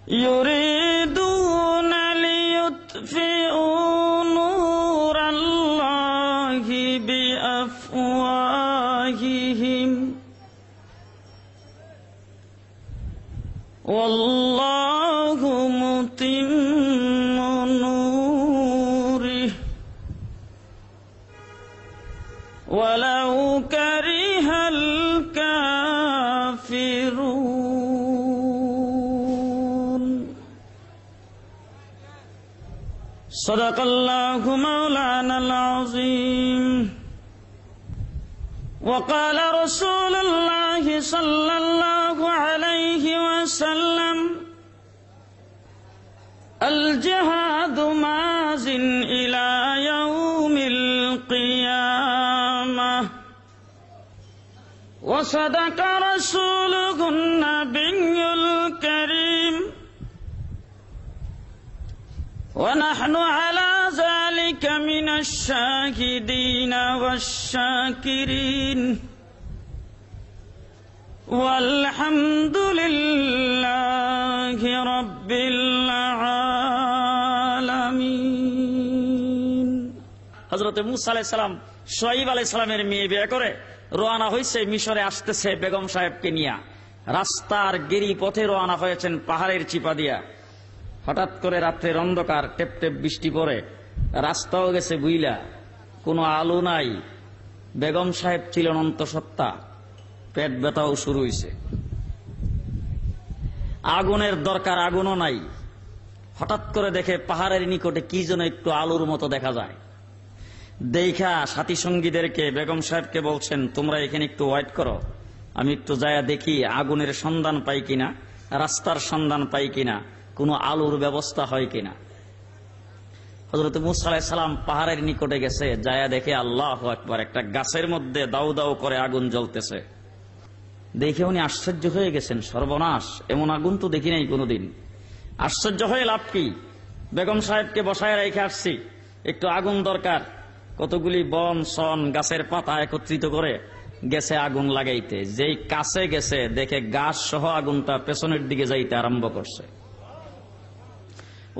يريدون ليطفئوا نور الله بأفواههم والله متم نوره ولو كره الكافرون صدق الله مولانا العظيم وقال رسول الله صلى الله عليه وسلم الجهاد ماز إلى يوم القيامة وصدق رسوله النبي الكريم ونحن على ذلك من الشاهدين والشاكرين والحمد لله رب العالمين হযরত মুসা আলাইহিস সালাম শুআয়ব আলাইহিস সালামের মেয়ে বিয়ে করে রওনা হয়েছে মিশরে আসতেছে বেগম সাহেবকে নিয়ে রাস্তার গিরি পথে রওনা হয়েছেন পাহাড়ের চিপা দিয়া হঠাৎ করে রাত্রের অন্ধকার টেপ টেপ বৃষ্টি পড়ে রাস্তাও গেছে বুইলা কোনো আলো নাই বেগম সাহেব ছিলেন অন্তঃসত্ত্বা পেট ব্যথাও শুরু হয়েছে আগুনের দরকার আগুনও নাই হঠাৎ করে দেখে পাহাড়ের নিকটে কি যেন একটু আলোর মতো দেখা যায় দেখা সাথী সঙ্গীদেরকে বেগম সাহেবকে বলছেন তোমরা এখানে একটু ওয়েট করো আমি একটু যায়া দেখি আগুনের সন্ধান পাই কিনা রাস্তার সন্ধান পাই কিনা কোনো আলোর ব্যবস্থা হয় কিনা হযরত মুসা আলাইহিস সালাম পাহাড়ের নিকটে গেছে যায়া দেখে আল্লাহু আকবার একটা গাছের মধ্যে দাউ দাউ করে আগুন জ্বলতেছে দেখে উনি আশ্চর্য হয়ে গেছেন সর্বনাশ এমন আগুন তো দেখি নাই কোনোদিন আশ্চর্য হয়ে লাভ কি বেগম সাহেবকে বসায় রেখে আসছি একটু আগুন দরকার কতগুলি বন সন গাছের পাতা একত্রিত করে গেছে আগুন লাগাইতে যেই কাছে গেছে দেখে গাছ সহ আগুনটা পেছনের দিকে যাইতে আরম্ভ করছে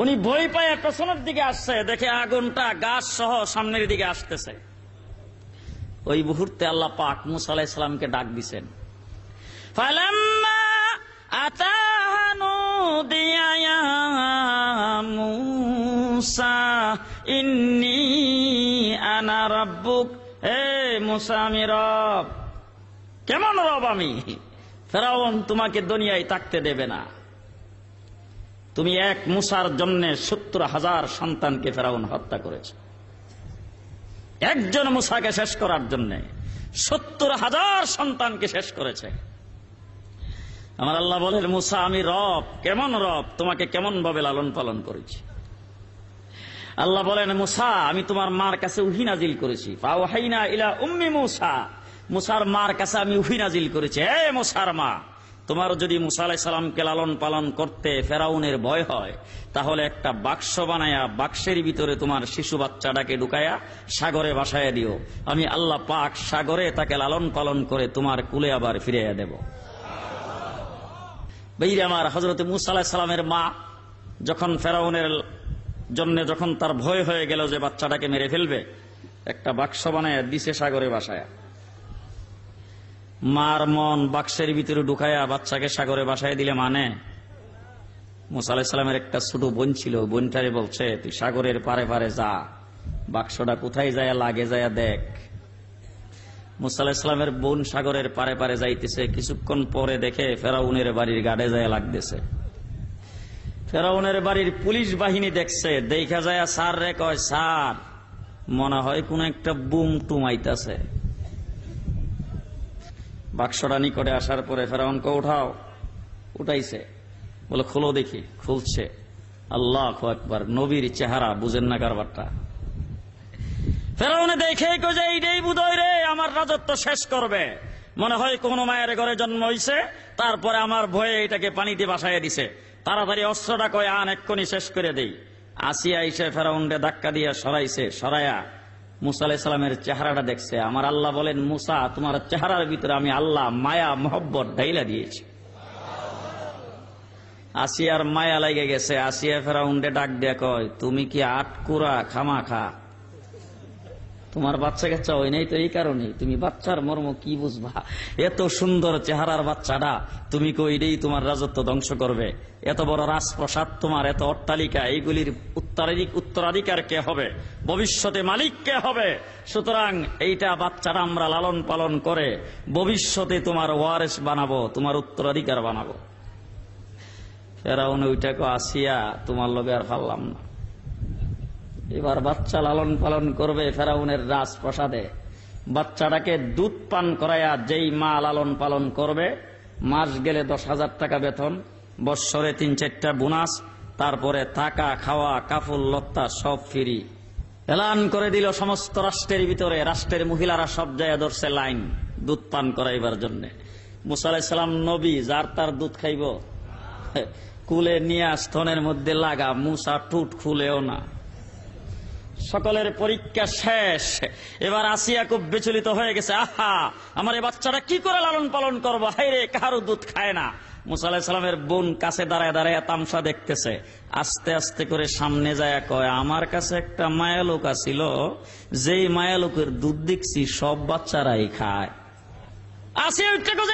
উনি ভয় পায় পেছনের দিকে আসছে দেখে আগুনটা গাছ সহ সামনের দিকে আসতেছে ওই মুহূর্তে আল্লাহ পাক মুসা আলাইহিস সালামকে ডাক দিছেন ফালাম্মা আতাহা নুদিয়া ইয়া মুসা ইন্নী আনা রাব্বুক হে মুসা আমি রব কেমন রব আমি ফেরাউন তোমাকে দুনিয়ায় থাকতে দেবে না তুমি এক মুসার জন্য ৭০,০০০ সন্তানকে ফেরাউন হত্যা করেছে একজন মুসাকে শেষ করার জন্য ৭০,০০০ সন্তানকে শেষ করেছে আমার আল্লাহ বলেন মুসা আমি রব কেমন রব তোমাকে কেমন ভাবে লালন পালন করেছি আল্লাহ বলেন মুসা আমি তোমার মার কাছে ওহী নাজিল করেছি ফাওহাইনা ইলা উম্মি মুসা মুসার মার কাছে আমি ওহী নাজিল করেছি হে মুসার মা তোমার যদি মুসা আলাইহিস সালামকে লালন পালন করতে ফেরাউনের ভয় হয় তাহলে একটা বাক্স বানায়া বাক্সের ভিতরে তোমার শিশু বাচ্চাটাকে ঢুকায়া সাগরে ভাসাইয়া দিও আমি আল্লাহ পাক সাগরে তাকে লালন পালন করে তোমার কুলে আবার ফিরিয়ে দেব ভাইরে আমার হযরত মুসা আলাইহিস সালামের মা যখন ফেরাউনের জন্য যখন তার ভয় হয়ে গেল যে বাচ্চাটাকে মেরে ফেলবে একটা বাক্স বানায়া দিছে সাগরে ভাসায়া মার মন বাক্সের ভিতরে ঢুকায়া বাচ্চাকে সাগরে ভাসায় দিলে মানে মুসা আলাইহিস সালামের একটা ছোট বোন ছিল বোনটারে বলছে তুই সাগরের পারে পারে যা বাক্সটা কোথায় যায় লাগে যায় দেখ মুসা আলাইহিস সালামের বোন সাগরের পারে পারে যাইতেছে কিছুক্ষণ পরে দেখে ফেরাউনের বাড়ির গাড়ে যায় লাগতেছে ফেরাউনের বাড়ির পুলিশ বাহিনী দেখছে দেখা যায় স্যার রে কয় স্যার মনে হয় কোন একটা বুম টুম আইতাছে বাক্সটা নিকটে আসার পরে ফেরাউনকে উঠাও উঠাইছে বলে খোলো দেখি খুলছে আল্লাহু আকবার নবীর চেহারা বুঝেন না কারবারটা ফেরাউনে দেখে যে এইটাই বুঝই রে আমার রাজত্ব শেষ করবে মনে হয় কোন মায়ের ঘরে জন্ম হইছে তারপরে আমার ভয়ে এটাকে পানিতে ভাসাইয়া দিছে তাড়াতাড়ি অস্ত্রটা কয় আন এক্ষুনি শেষ করে দেই আসিয়া এসে ফেরাউনকে ধাক্কা দিয়া সরাইছে সরাইয়া মুসা আলাইহিস সালামের চেহারাটা দেখছে আমার আল্লাহ বলেন মুসা তোমার চেহারার ভিতরে আমি আল্লাহ মায়া মহব্বত ঢাইলা দিয়েছি আসিয়ার মায়া লাগে গেছে। আসিয়া ফেরাউনকে ডাক দিয়ে কয়, তুমি কি আটকুরা খামাখা? তোমার বাচ্চা কাচ্চা হয় নাই তো এই কারণে তুমি বাচ্চার মর্ম কি বুঝবা? এত সুন্দর চেহারার বাচ্চাটা তুমি কইলেই তোমার রাজত্ব ধ্বংস করবে। এত বড় রাজপ্রাসাদ তোমার, এত অট্টালিকা, এইগুলির উত্তরাধিকার কে হবে? ভবিষ্যতে মালিক কে হবে? সুতরাং এইটা বাচ্চাটা আমরা লালন পালন করে ভবিষ্যতে তোমার ওয়ারেস বানাবো, তোমার উত্তরাধিকার বানাবো। ফেরাউন ওইটাকে আসিয়া তোমার লগে আর পারলাম না। এবার বাচ্চা লালন পালন করবে ফেরাউনের রাজপ্রাসাদে। বাচ্চাটাকে দুধ পান করাইয়া যেই মা লালন পালন করবে, মাস গেলে 10,000 টাকা বেতন, বৎসরে 3-4টা বোনাস, তারপরে থাকা খাওয়া কাফুল লত্তা সব ফ্রি। এলান করে দিল সমস্ত রাষ্ট্রের ভিতরে। রাষ্ট্রের মহিলারা সব জায়গায় ধরছে লাইন দুধ পান করাইবার জন্য। মুসা আলাইহিস সালাম নবী, যার তার দুধ খাইব? কুলে নিয়ে স্তনের মধ্যে লাগা, মুসা টুট খুলেও না। সকলের পরীক্ষা শেষ। এবার আসিয়া খুব বিচলিত হয়ে গেছে। আহা, আমার এই বাচ্চাটা কি করে লালন পালন করবো? হায়রে, কারো দুধ খায় না। মুসা আলাইহিস সালামের বোন কাছে দাঁড়ায় দাঁড়ায় তামসা দেখতেছে। আস্তে আস্তে করে সামনে যায় কয়, আমার কাছে একটা মায়া লোক আছিল, যেই মায়া লোকের দুধ দেখছি সব বাচ্চারাই খায়। আসিয়া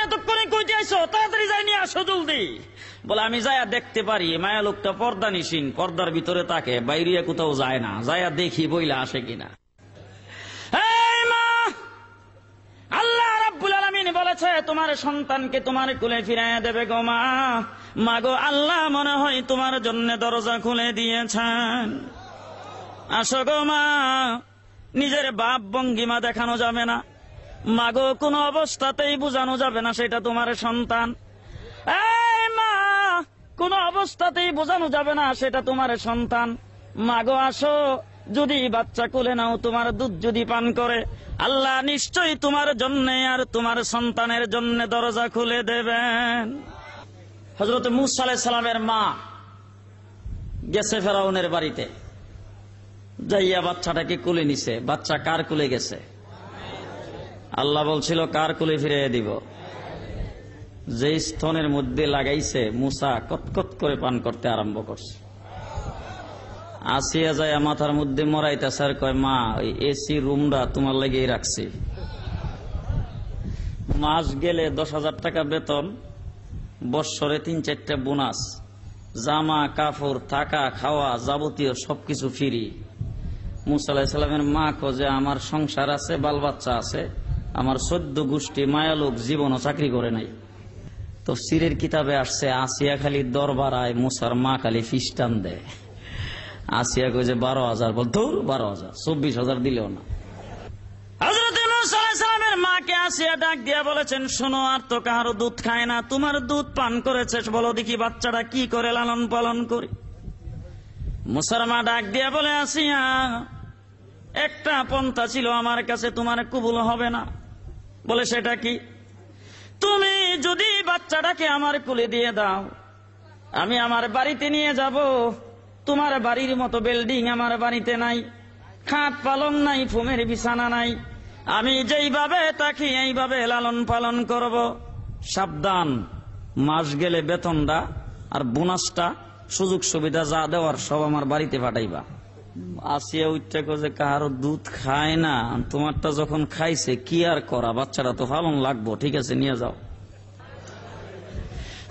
এতক্ষণে কইতে আইছো, তাড়াতাড়ি যাই নিয়ে আসো জলদি। বলে, আমি যাইয়া দেখতে পারি। মায়া লোকটা পর্দা নিশিন, পর্দার ভিতরে তাকে, বাইরে কোথাও যায় না। যাইয়া দেখি বইলা আসে কিনা। এই মা, আল্লাহ রাব্বুল আলামিন বলেছে তোমার সন্তানকে তোমার কোলে ফিরাইয়া দেবে গো মা। মাগো, আল্লাহ মনে হয় তোমার জন্য দরজা খুলে দিয়েছেন। আসো গো মা। নিজের বাপ ভঙ্গিমা দেখানো যাবে না মাগো, কোন অবস্থাতেই বোঝানো যাবে না সেটা তোমার সন্তান। এই মা, কোন অবস্থাতেই বোঝানো যাবে না সেটা তোমার সন্তান। মাগো আসো, যদি বাচ্চা কোলে নাও, তোমার দুধ যদি পান করে, আল্লাহ নিশ্চয়ই তোমার জন্য আর তোমার সন্তানের জন্য দরজা খুলে দেবেন। হযরত মূসা আলাইহিস সালামের মা গেছে ফেরাউনের বাড়িতে, যাইয়া বাচ্চাটাকে কোলে নিছে। বাচ্চা কার কোলে গেছে? আল্লাহ বলছিল কার কোলে ফিরিয়ে দিব? যে স্তনের মধ্যে লাগাইছে, মূসা কটকট করে পান করতে আরম্ভ করছে। আসিয়া যায় মাথার মধ্যে মরাইতেছে আর কয়, মা, ওই এসি রুমটা তোমার লেগেই রাখছি। মাস গেলে 10,000 টাকা বেতন, বৎসরে 3-4টা বোনাস, জামা কাপড় থাকা খাওয়া যাবতীয় সবকিছু ফ্রি। মূসা আলাইহিস সালামের মা কয়, আমার সংসার আছে, বাল বাচ্চা আছে, আমার 14 গোষ্ঠী মায়ালোক জীবনও চাকরি করে নাই। তাফসীরের কিতাবে আসছে, আসিয়া খালি দরবার আয়, মূসার মা খালি ফিস্টান দেয়। আসিয়া কয় যে 12,000, বল ধুর 12,000, 24,000 দিলেও না। হযরত মূসা আলাইহিস সালামের মাকে আসিয়া ডাক দিয়া বলেছেন, শোনো, আর তো কারো দুধ খায় না, তোমার দুধ পান করেছে, বলো দেখি বাচ্চাটা কি করে লালন পালন করি। মূসার মা ডাক দিয়া বলে, আসিয়া, একটা পন্থা ছিল আমার কাছে, তোমার কবুল হবে না। বলে, সেটা কি? তুমি যদি বাচ্চাটাকে আমার কোলে দিয়ে দাও, আমি আমার বাড়িতে নিয়ে যাব। তোমার বাড়ির মতো বিল্ডিং আমার বাড়িতে নাই, খাট পালং নাই, ফুমের বিছানা নাই। আমি যেইভাবে তাকে এইভাবে লালন পালন করব। সাবধান, মাস গেলে বেতনটা আর বোনাসটা, সুযোগ সুবিধা যা দেওয়ার সব আমার বাড়িতে পাঠাইবা। আসিয়া উঠতে যে কারো দুধ খায় না, তোমারটা যখন খাইছে কি আর করা, বাচ্চাটা তো পালন লাগবো, ঠিক আছে নিয়ে যাও।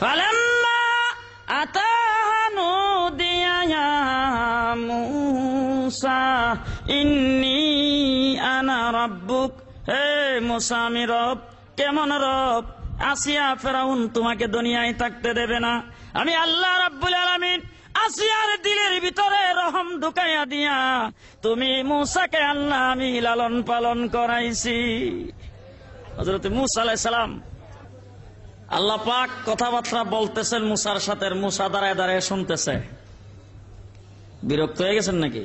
ফালাম্মা আতাহা নুদিয়া ইয়া মূসা ইন্নী আনা রাব্বুক। হে মূসা, আমি রব। কেমন রব? আসিয়া ফেরাউন তোমাকে দুনিয়ায় থাকতে দেবে না। আমি আল্লাহ রাব্বুল আলামিন আসিয়ার দিলের ভিতরে রহম ঢুকাইয়া দিয়া তুমি মূসাকে আল্লাহ আমি লালন পালন করাইছি। হযরত মূসা আলাইহিস সালাম, আল্লাহ পাক কথাবার্তা বলতেছেন মূসার সাথে, মূসা দাঁড়ায় দাঁড়ায় শুনতেছে। বিরক্ত হয়ে গেছেন নাকি?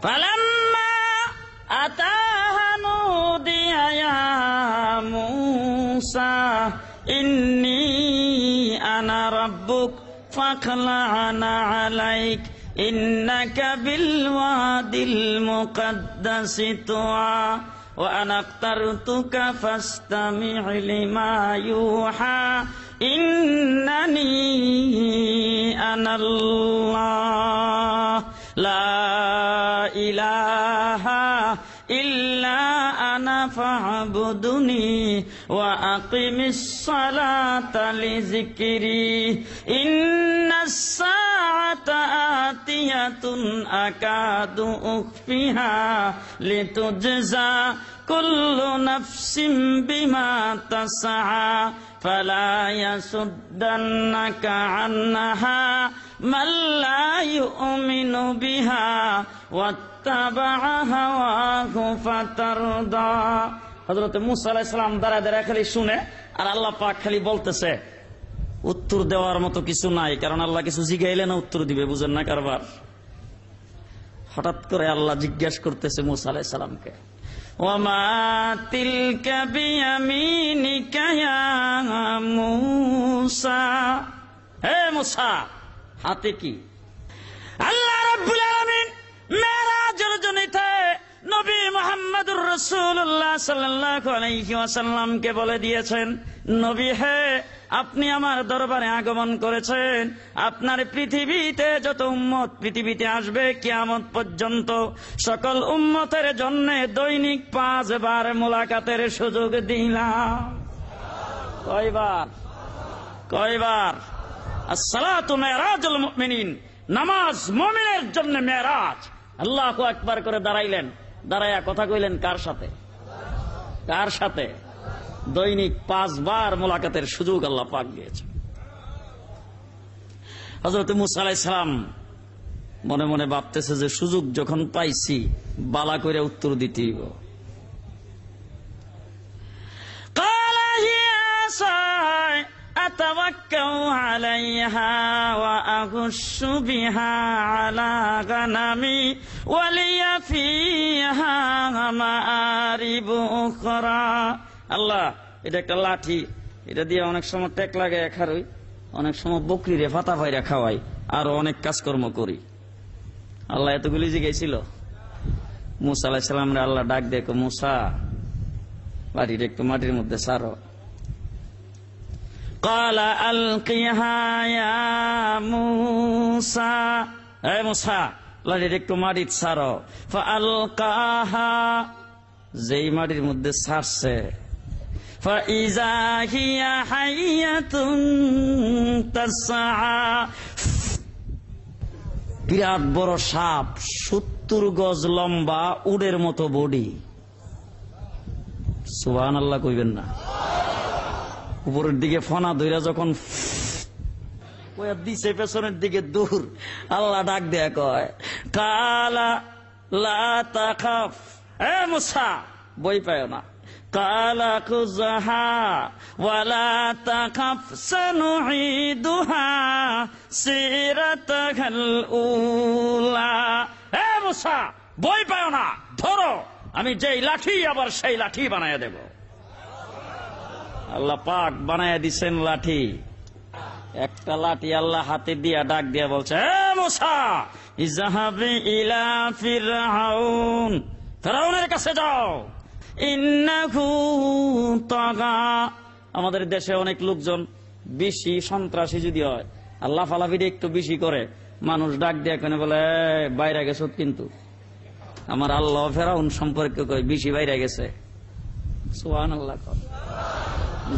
ফালাম্মা আতাহা নুদিয়া ইয়া মূসা ইন্নী আনা রাব্বুক ফাখলা'না আলাইক ইন্নাকা বিল ওয়াদিল মুকাদ্দাসি তুআ ওয়া আনা আখতারতুকা ফাসতামি' লিমা ইউহা ইন্নানি আনাল্লাহ লা ইলাহা ইল্লা আনা ফা'বুদুনি ওয়া আকিমিস সালাতা লিযিকরি ইন্নাস সাআতা আতিয়াতুন আকাদু উখফিহা লিতুজজা কুল্লু নাফসিম বিমা তাসআ ফালা ইয়াসুদ্দান্নাকা আনহা মান লা ইউমিনু বিহা ওয়াত্তাবা'a হাওয়াহু ফাতারদা। হযরত মূসা আলাইহিস সালাম দাঁড়ায় দাঁড়ায় খালি শুনে, আর আল্লাহ পাক খালি বলতেছে, উত্তর দেওয়ার মতো কিছু নাই, কারণ আল্লাহ কিছু জিগাইলে না উত্তর দিবে, বুঝেন না কারবার। হঠাৎ করে আল্লাহ জিজ্ঞাসা করতেছে মূসা আলাইহিস সালামকে, ওয়ামা তিলকা বিয়ামিনিকা ইয়া মূসা, হে মূসা হাতে কি? আল্লাহ রাব্বুল আলামিন মেরাজের জনিতে নবী মুহাম্মদুর রাসূলুল্লাহ সাল্লাল্লাহু আলাইহি ওয়াসাল্লামকে বলে দিয়েছেন, নবী হে, আপনি আমার দরবারে আগমন করেছেন, আপনার পৃথিবীতে যত উম্মত পৃথিবীতে আসবে কিয়ামত পর্যন্ত সকল উম্মতের জন্য দৈনিক 5 বার মোলাকাতের সুযোগ দিলাম। কয়বার? as-salatu mi'rajul mu'minin, নামাজ মুমিনের জন্য মেরাজ। আল্লাহু আকবার করে দাঁড়াইলেন, দাঁড়ায়া কথা কইলেন কার সাথে? দৈনিক 5 বার মোলাকাতের সুযোগ আল্লাহ পাক দিয়েছে। হযরত মূসা আলাইহিস সালাম মনে মনে ভাবতেছে যে সুযোগ যখন পাইছি বালা করে উত্তর দিতে হইব। ক্বালা হিয়া আসাই আতাওয়াক্কাউ আলাইহা ওয়া আগুশু বিহা আলা গানামি ওয়া লিয়া ফিহা মাআরিবু উখরা। আল্লাহ, এটা একটা লাঠি, এটা দিয়ে অনেক সময় টেক লাগায় খারই, অনেক সময় বকরিরে ফাতা ফাইরা খাওয়াই, আরো অনেক কাজকর্ম করি। আল্লাহ এতগুলি জিজ্ঞাসিল মূসা আলাইহিস সালাম রে। আল্লাহ ডাক দেখো, মূসা লাঠিটা একটু মাটির মধ্যে ছাড়ো। ক্বালা আলকিহা ইয়া মূসা, হে মূসা লাঠিটা একটু মাটির ছাড়ো। ফাআলকাহা, যেই মাটির মধ্যে ছাড়ছে, ফাইযা হিয়া হাইয়াতুন তাসআ, বিরাট বড় সাপ, 70 গজ লম্বা, উডের মতো বডি। সুবহানাল্লাহ কইবেন না? উপরের দিকে ফনা ধইরা যখন দিছে, পেছনের দিকে দূর, আল্লাহ ডাক দেয়া কয়, কালা লা তাখাফ, হে মূসা ভয় পায় না। কালা খুযহা ওয়ালা তাখাফ সানুঈদুহা সিরাতাহাল উলা। হে মূসা ভয় পায় না, ধরো, আমি যেই লাঠি আবার সেই লাঠি বানায়া দেব। আল্লাহ পাক বানায়া দিছেন লাঠি। একটা লাঠি আল্লাহ হাতে দিয়া ডাক দিয়া বলছে, হে মূসা ইযহাবি ইলা ফিরআউন, ফিরআউনের কাছে যাও, ইন্নাহু তাগা। আমাদের দেশে অনেক লোকজন বেশি সন্ত্রাসী যদি হয়, আল্লাহ ফালাফিরে একটু বেশি করে, মানুষ ডাক দিয়া কেন বলে, বাইরে গেছ, কিন্তু আমার আল্লাহ ফেরাউন সম্পর্কে কয় বেশি বাইরে গেছে। সুবহানাল্লাহ,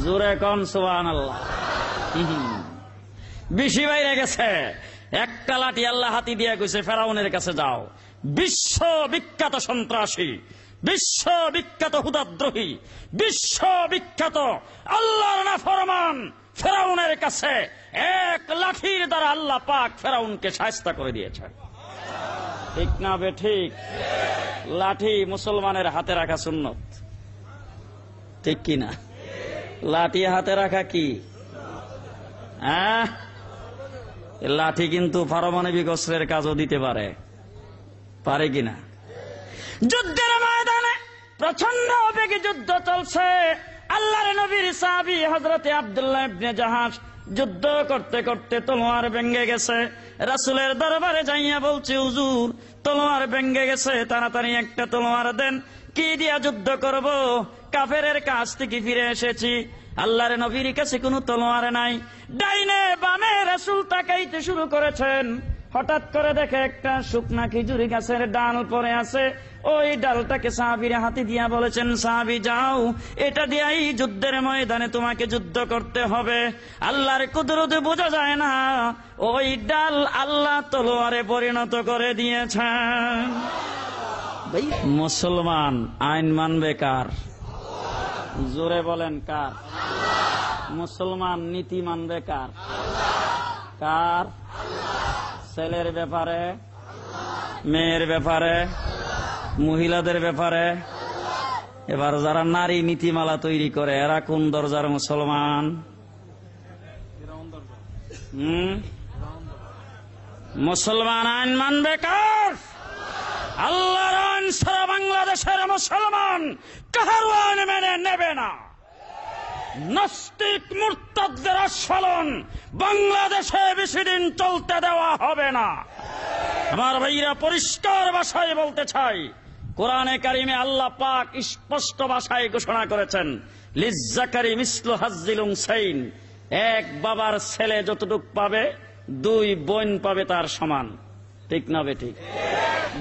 জোরে কোন সুবহানাল্লাহ। বেশি বাইরে গেছে। একটা লাঠি আল্লাহ হাতি দিয়া কইছে, ফেরাউনের কাছে যাও, বিশ্ব বিখ্যাত সন্ত্রাসী, বিশ্ব বিখ্যাত হুদাদ্রোহী, বিশ্ব বিখ্যাত আল্লাহর নাফরমান ফেরাউনের কাছে এক লাঠির দ্বারা আল্লাহ পাক ফেরাউনকে শায়েস্তা করে দিয়েছে। ঠিক না বে ঠিক? লাঠি মুসলমানের হাতে রাখা সুন্নত, ঠিক কি না? লাঠি হাতে রাখা কি? লাঠি কিন্তু পারমাণবিক অস্ত্রের কাজও দিতে পারে কিনা? যুদ্ধের ময়দানে প্রচন্ড বেগে যুদ্ধ চলছে। আল্লাহর নবীর সাহাবী হযরতে আব্দুল্লাহ ইবনে জাহাশ যুদ্ধ করতে করতে তলোয়ার ভেঙে গেছে। রাসূলের দরবারে যাইয়া বলছে, হুজুর তলোয়ার ভেঙে গেছে, তাড়াতাড়ি একটা তলোয়ার দেন, কি দিয়া যুদ্ধ করব? কাফেরের কাছ থেকে ফিরে এসেছি। আল্লাহর নবীর কাছে কোনো তলোয়ার নাই। ডাইনে বামে রাসূল তাকাইতে শুরু করেছেন। হঠাৎ করে দেখে একটা শুকনা খেজুরি গাছের ডাল পড়ে আছে। ওই ডালটাকে সাহাবীর হাতে দিয়া বলেছেন, সাহাবী যাও, এটা দিয়েই যুদ্ধের ময়দানে তোমাকে যুদ্ধ করতে হবে। আল্লাহর কুদরত বোঝা যায় না, ওই ডাল আল্লাহ তলোয়ারে পরিণত করে দিয়েছেন। মুসলমান আইন মানবে কার? জোরে বলেন কার? মুসলমান নীতি মানবে কার? কার? ছেলের ব্যাপারে, মেয়ের ব্যাপারে, মহিলাদের ব্যাপারে। এবার যারা নারী নীতিমালা তৈরি করে এরা কোন দরজার মুসলমান? মুসলমান আইন মানবে কার? আল্লাহর আইন সারা বাংলাদেশের মুসলমান কাহার আইন মেনে নেবে না। নাস্তিক মুরতাদদের আস্ফালন বাংলাদেশে বেশি দিন চলতে দেওয়া হবে না। আমার ভাইরা, পরিষ্কার ভাষায় বলতে চাই, কোরআনে কারিমে আল্লাহ পাক স্পষ্ট ভাষায় ঘোষণা করেছেন, লিজ্জাকারি মিসলু হাজ্জিল উনসাইন, এক বাবার ছেলে যতটুক পাবে দুই বোন পাবে তার সমান। ঠিক না বেঠিক?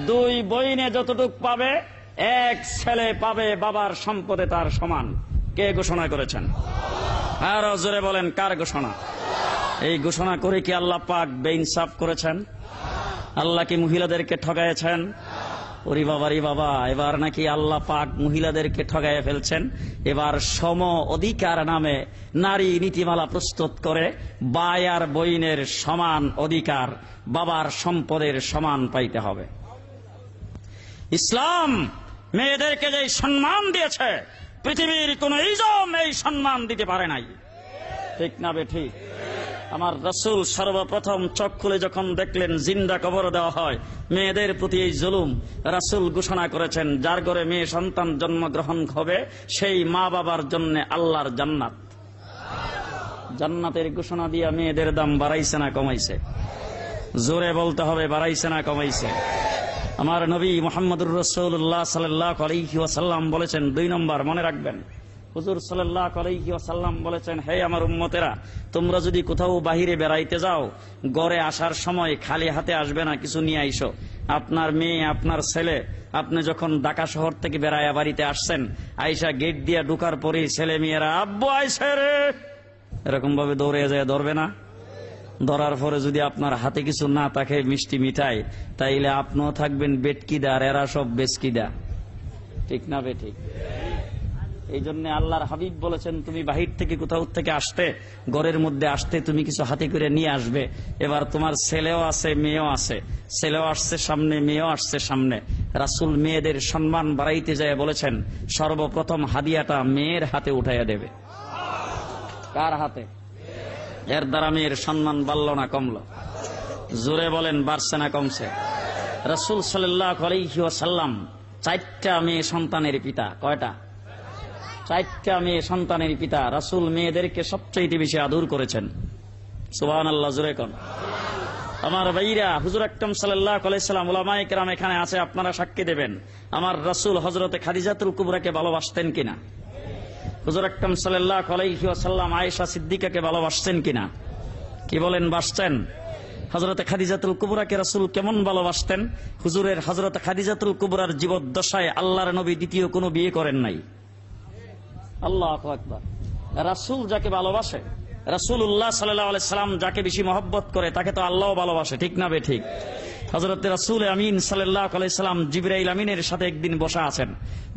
দুই বোনে যতটুক পাবে এক ছেলে পাবে বাবার সম্পদে তার সমান। কে ঘোষণা করেছেন? আর জোরে বলেন কার ঘোষণা? এই ঘোষণা করে কি আল্লাহ পাক বেইনসাফ করেছেন? আল্লাহ কি মহিলাদেরকে ঠগাইছেন? ওরে বাবারি বাবা, এবার নাকি আল্লাহ পাক মহিলাদেরকে ঠগাইয়া ফেলছেন। এবার সম অধিকার নামে নারী নীতিমালা প্রস্তুত করে ভাই আর বোনের সমান অধিকার, বাবার সম্পদের সমান পাইতে হবে। ইসলাম মেয়েদেরকে যে সম্মান দিয়েছে, পৃথিবীর কোন ইজম এই সম্মান দিতে পারে নাই। ঠিক না বেঠিক? আমার রাসূল সর্বপ্রথম চোখ খুলে যখন দেখলেন জিন্দা কবর দেওয়া হয় মেয়েদের প্রতি এই জুলুম, রাসূল ঘোষণা করেছেন, যার ঘরে মেয়ে সন্তান জন্মগ্রহণ হবে সেই মা বাবার জন্য আল্লাহর জান্নাত। জান্নাতের ঘোষণা দিয়া মেয়েদের দাম বাড়াইছে না কমাইছে? জোরে বলতে হবে, বাড়াইছে না কমাইছে? আমার নবী মুহাম্মদুর রাসূলুল্লাহ সাল্লাল্লাহু আলাইহি ওয়াসাল্লাম বলেছেন, 2 নম্বর মনে রাখবেন, হুজুর সাল্লাল্লাহু আলাইহি ওয়াসাল্লাম বলেছেন, হে আমার উম্মতেরা, তোমরা যদি কোথাও বাহিরে বেড়াইতে যাও, ঘরে আসার সময় খালি হাতে আসবে না, কিছু নিয়ে আইসো। আপনার মেয়ে, আপনার ছেলে, আপনি যখন ঢাকা শহর থেকে বেড়াইয়া বাড়িতে আসছেন, আইসা গেট দিয়া ঢুকার পরে ছেলে মেয়েরা আব্বু আইছে রে এরকম ভাবে দৌড়ে যায়, ধরবে না? ধরার পরে যদি আপনার হাতে কিছু না থাকে, মিষ্টি মিঠাই, তাইলে আপনিও থাকবেন বেটকিদা আর এরা সব বেচকিদা। ঠিক না বেঠিক? এই জন্য আল্লাহর হাবিব বলেছেন, তুমি বাহির থেকে কোথাও থেকে আসতে, ঘরের মধ্যে আসতে তুমি কিছু হাতে করে নিয়ে আসবে। এবার তোমার ছেলেও আছে, মেয়েও আছে, ছেলেও আসছে সামনে, মেয়েও আসছে সামনে। রাসূল মেয়েদের সম্মান বাড়াইতে যায় বলেছেন, সর্বপ্রথম হাদিয়াটা মেয়ের হাতে উঠাইয়া দেবে। কার হাতে? এর দ্বারা মেয়ের সম্মান বাড়ল না কমল? জোরে বলেন, বাড়ছে না কমছে? রাসূল সাল্লাল্লাহু আলাইহি ওয়াসাল্লাম 4টা মেয়ে সন্তানের পিতা। কয়টা? 4টা মেয়ে সন্তানের পিতা। রাসূল মেয়েদেরকে সবচেয়ে বেশি আদর করেছেন। সুবহানাল্লাহ, জোরে কোন? আমার ভাইরা, হুজুর আকরাম সাল্লাল্লাহু আলাইহি সাল্লাম, উলামায়ে কেরাম এখানে আছে, আপনারা সাক্ষী দেবেন, আমার রাসূল হযরতে খাদিজাতুল কুবরাকে ভালোবাসতেন কিনা? হুজুর আকরাম সাল্লাল্লাহু আলাইহি ওয়াসাল্লাম আয়েশা সিদ্দিকাকে ভালোবাসতেন কিনা? কি বলেন, বাসতেন? হযরতে খাদিজাতুল কুবরাকে রাসূল কেমন ভালোবাসতেন? হুজুরের হযরতে খাদিজাতুল কুবরার জীবদ্দশায় আল্লাহর নবী দ্বিতীয় কোনো বিয়ে করেন নাই। আল্লাহু আকবার। রাসূল যাকে ভালোবাসে, রাসূলুল্লাহ সাল্লাল্লাহু আলাইহি সাল্লাম যাকে বেশি মহব্বত করে, তাকে তো আল্লাহও ভালোবাসে। ঠিক না বেঠিক? হযরত রাসূল আমিন সাল্লাল্লাহু আলাইহি সাল্লাম জিবরাইল আমিনের সাথে একদিন বসা আছেন,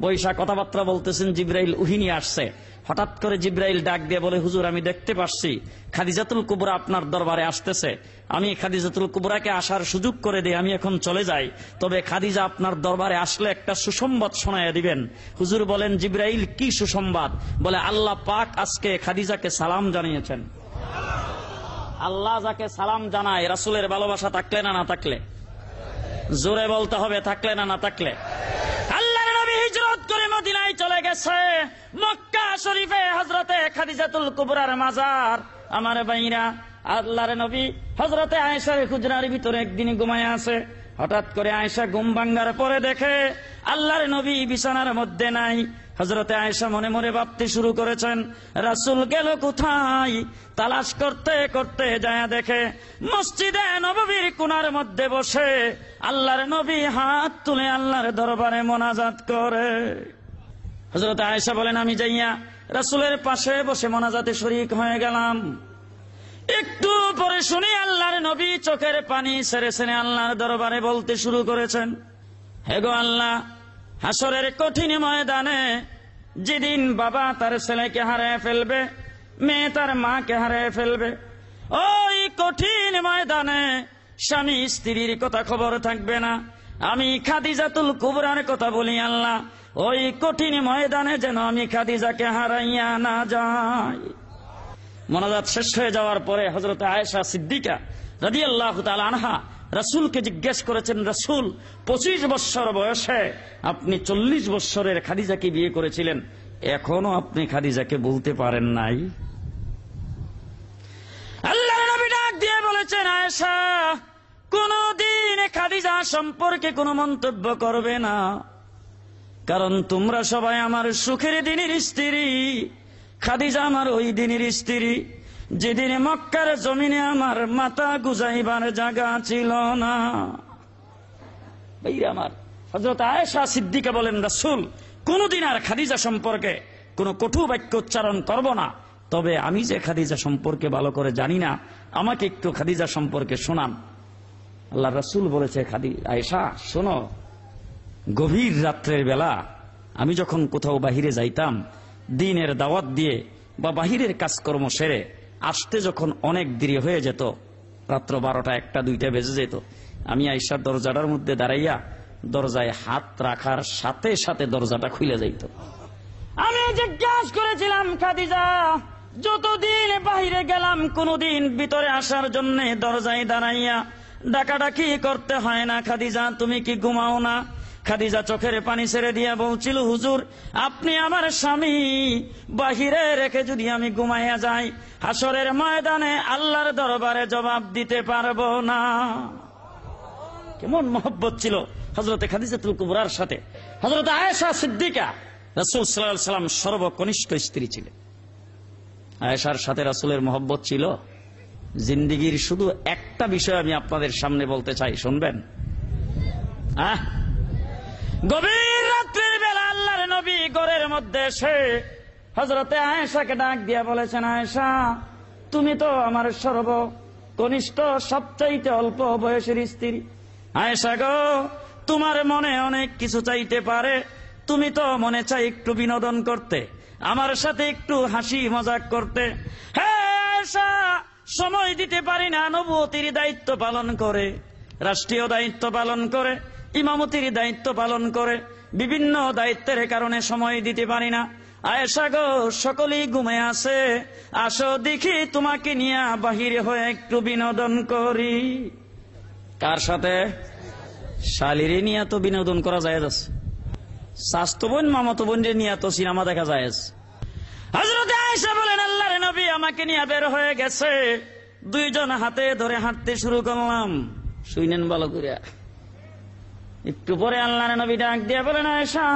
বৈশা কথাবার্তা বলতেছেন। জিবরাইল ওহী নিয়ে আসছে। হঠাৎ করে জিবরাইল ডাক দিয়ে বলে, হুজুর আমি দেখতে পাচ্ছি খাদিজাতুল কুবরা আপনার দরবারে আসতেছে। আমি খাদিজাতুল কুবরাকে আসার সুযোগ করে দিই, আমি এখন চলে যাই। তবে খাদিজা আপনার দরবারে আসলে একটা সুসংবাদ শোনায়া দিবেন। হুজুর বলেন, জিবরাইল কি সুসংবাদ? বলে, আল্লাহ পাক আজকে খাদিজাকে সালাম জানিয়েছেন। আল্লাহ যাকে সালাম জানায়, রাসূলের ভালোবাসা থাকলে না না থাকলে? জোরে বলতে হবে, থাকলে না না থাকলে? আল্লাহর নবী হিজরত করে মদিনায় চলে গেছে। মক্কা শরীফে হযরতে খাদিজাতুল কুবরার মাজার। আমার ভাইরা, আল্লাহর নবী হযরতে আয়েশার হুজরার ভিতরে একদিন ঘুমায় আছে। হঠাৎ করে আয়েশা ঘুম ভাঙার পরে দেখে আল্লাহর নবী বিছানার মধ্যে নাই। হযরতে আয়েশা মনে মনে ভাবতে শুরু করেছেন, রাসূল গেল কোথায়? তালাশ করতে করতে যায় দেখে মসজিদে নববীর কোণার মধ্যে বসে আল্লাহর নবী হাত তুলে আল্লাহর দরবারে মোনাজাত করে। হযরতে আয়েশা বলেন, আমি যাইয়া রাসূলের পাশে বসে মোনাজাতে শরীক হয়ে গেলাম। একটু পরে শুনি আল্লাহর নবী চোখের পানি ছেড়ে ছেড়ে আল্লাহর দরবারে বলতে শুরু করেছেন, হে গো আল্লাহ, হাসরের কঠিন ময়দানে যেদিন বাবা তার ছেলেকে হারিয়ে ফেলবে, মেয়ে তার মাকে হারিয়ে ফেলবে, ওই কঠিন ময়দানে স্বামী স্ত্রীর কথা খবর থাকবে না। আমি খাদিজাতুল কুবরার কথা বলি, আল্লাহ ওই কঠিন ময়দানে যেন আমি খাদিজাকে হারাইয়া না যাই। মোনাজাত শেষ হয়ে যাওয়ার পরে হযরত আয়েশা সিদ্দিকা রাদিয়াল্লাহু তাআলা আনহা রাসূলকে জিজ্ঞেস করেছেন, রাসূল 25 বছর বয়সে আপনি 40 বছরের খাদিজাকে বিয়ে করেছিলেন, এখনো আপনি খাদিজাকে বলতে পারেন নাই? আল্লাহর নবী ডাক দিয়ে বলেছেন, আয়েশা কোনদিন খাদিজা সম্পর্কে কোনো মন্তব্য করবে না, কারণ তোমরা সবাই আমার সুখের দিনের স্ত্রী। খাদিজা আমার ওই দিনের স্ত্রী যেদিন মক্কার জমিনে আমার মাথা গুজাইবার জায়গা ছিল না। ভাইরা আমার, হযরত আয়েশা সিদ্দিকা বলেন, রাসূল কোনদিন আর খাদিজা সম্পর্কে কোনো কটু বাক্য উচ্চারণ করব না, তবে আমি যে খাদিজা সম্পর্কে ভালো করে জানি না, আমাকে একটু খাদিজা সম্পর্কে শোনান। আল্লাহ রাসূল বলেছে, আয়েশা শোনো, গভীর রাত্রের বেলা আমি যখন কোথাও বাহিরে যাইতাম দিনের দাওয়াত দিয়ে বা বাহিরের কাজকর্ম সেরে আসতে যখন অনেক দেরি হয়ে যেত, রাত্র 12টা 1টা 2টা বেজে যেত, আমি আয়েশার দরজাটার মধ্যে দাঁড়াইয়া দরজায় হাত রাখার সাথে সাথে দরজাটা খুলে যাইত। আমি জিজ্ঞাসা করেছিলাম, খাদিজা যতদিন বাহিরে গেলাম কোনদিন ভিতরে আসার জন্য দরজায় দাঁড়াইয়া ডাকাডাকি করতে হয় না, খাদিজা তুমি কি ঘুমাও না? খাদিজা চোখের পানি ছেড়ে দিয়া বলছিল, হুজুর আপনি আমার স্বামী, বাহিরে রেখে যদি আমি ঘুমাইয়া যাই হাসরের ময়দানে আল্লাহর দরবারে জবাব দিতে পারবো না। কেমন মহব্বত ছিল হযরতে খাদিজাতুল কুবরার সাথে। হযরত আয়েশা সিদ্দিকা রাসূল সাল্লাল্লাহু আলাইহি ওয়াসাল্লাম সর্বকনিষ্ঠ স্ত্রী ছিলেন। আয়েশার সাথে রাসূলের মহব্বত ছিল। জিন্দেগীর শুধু একটা বিষয় আমি আপনাদের সামনে বলতে চাই, শুনবেন? গভীর রাত্রির বেলা আল্লাহর নবী ঘরের মধ্যে এসে হযরতে আয়েশাকে ডাক দিয়া বলেছেন, আয়েশা তুমি তো আমার সর্বকনিষ্ঠ সবচাইতে অল্প বয়সের স্ত্রী। আয়েশা গো, তোমার মনে অনেক কিছু চাইতে পারে, তুমি তো মনে চাই একটু বিনোদন করতে, আমার সাথে একটু হাসি মজাক করতে। হ্যাঁ আয়েশা, সময় দিতে পারি না, নবুয়তির দায়িত্ব পালন করে, রাষ্ট্রীয় দায়িত্ব পালন করে, ইমামতির দায়িত্ব পালন করে, বিভিন্ন দায়িত্বের কারণে সময় দিতে পারি না। আয়েশা গো, সকলেই ঘুমে আছে, আসো দেখি তোমাকে নিয়ে বাহিরে হয়ে একটু বিনোদন করি। কার সাথে? শালিরে নিয়ে তো বিনোদন করা যায়, স্বাস্থ্য বোন মামাতো বোনরে নিয়ে তো সিনেমা দেখা যায়। হযরত আয়েশা বলেন, আল্লাহর নবী আমাকে নিয়ে বের হয়ে গেছে, দুইজন হাতে ধরে হাঁটতে শুরু করলাম। শুনেন ভালো করে। একটু পরে আল্লাহর নবী ডাক দিয়ে বলেন, আয়েশা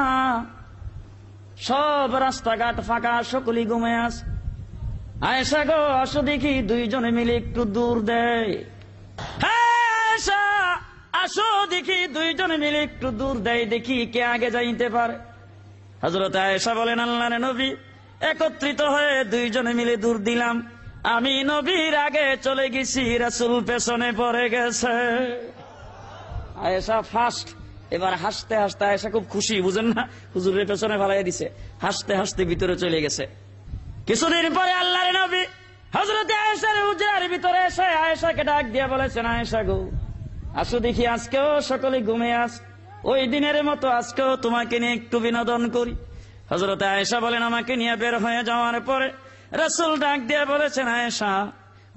সব রাস্তাঘাট ফাঁকা, সকলেই ঘুমে আছে, আয়েশা গো আসো দেখি দুইজনে মিলে একটু দূর দেয়। হ্যাঁ আয়েশা আসো দেখি দুইজনে মিলে একটু দূর দেয়, দেখি কে আগে যাইতে পারে। হযরত আয়েশা বলেন, আল্লাহর নবী একত্রিত হয়ে দুইজনে মিলে দূর দিলাম, আমি নবীর আগে চলে গেছি, রাসূল পেছনে পড়ে গেছে। আয়েশা ফার্স্ট। এবার হাসতে হাসতে আয়েশা খুব খুশি, বুঝেন না, হুজুরের পেছনে ফালাইয়া দিছে, হাসতে হাসতে ভিতরে চলে গেছে। কিছুদিন পরে আল্লাহর নবী হযরত আয়েশার হুজরার ভিতরে এসে আয়েশাকে ডাক দিয়ে বলেছেন, আয়েশা গো আসো দেখি আজকেও সকলে ঘুমিয়ে আস, ওই দিনের মতো আজকেও তোমাকে নিয়ে একটু বিনোদন করি। হযরত আয়েশা বলেন, আমাকে নিয়ে বের হয়ে যাওয়ার পরে রাসূল ডাক দিয়ে বলেছেন, আয়েশা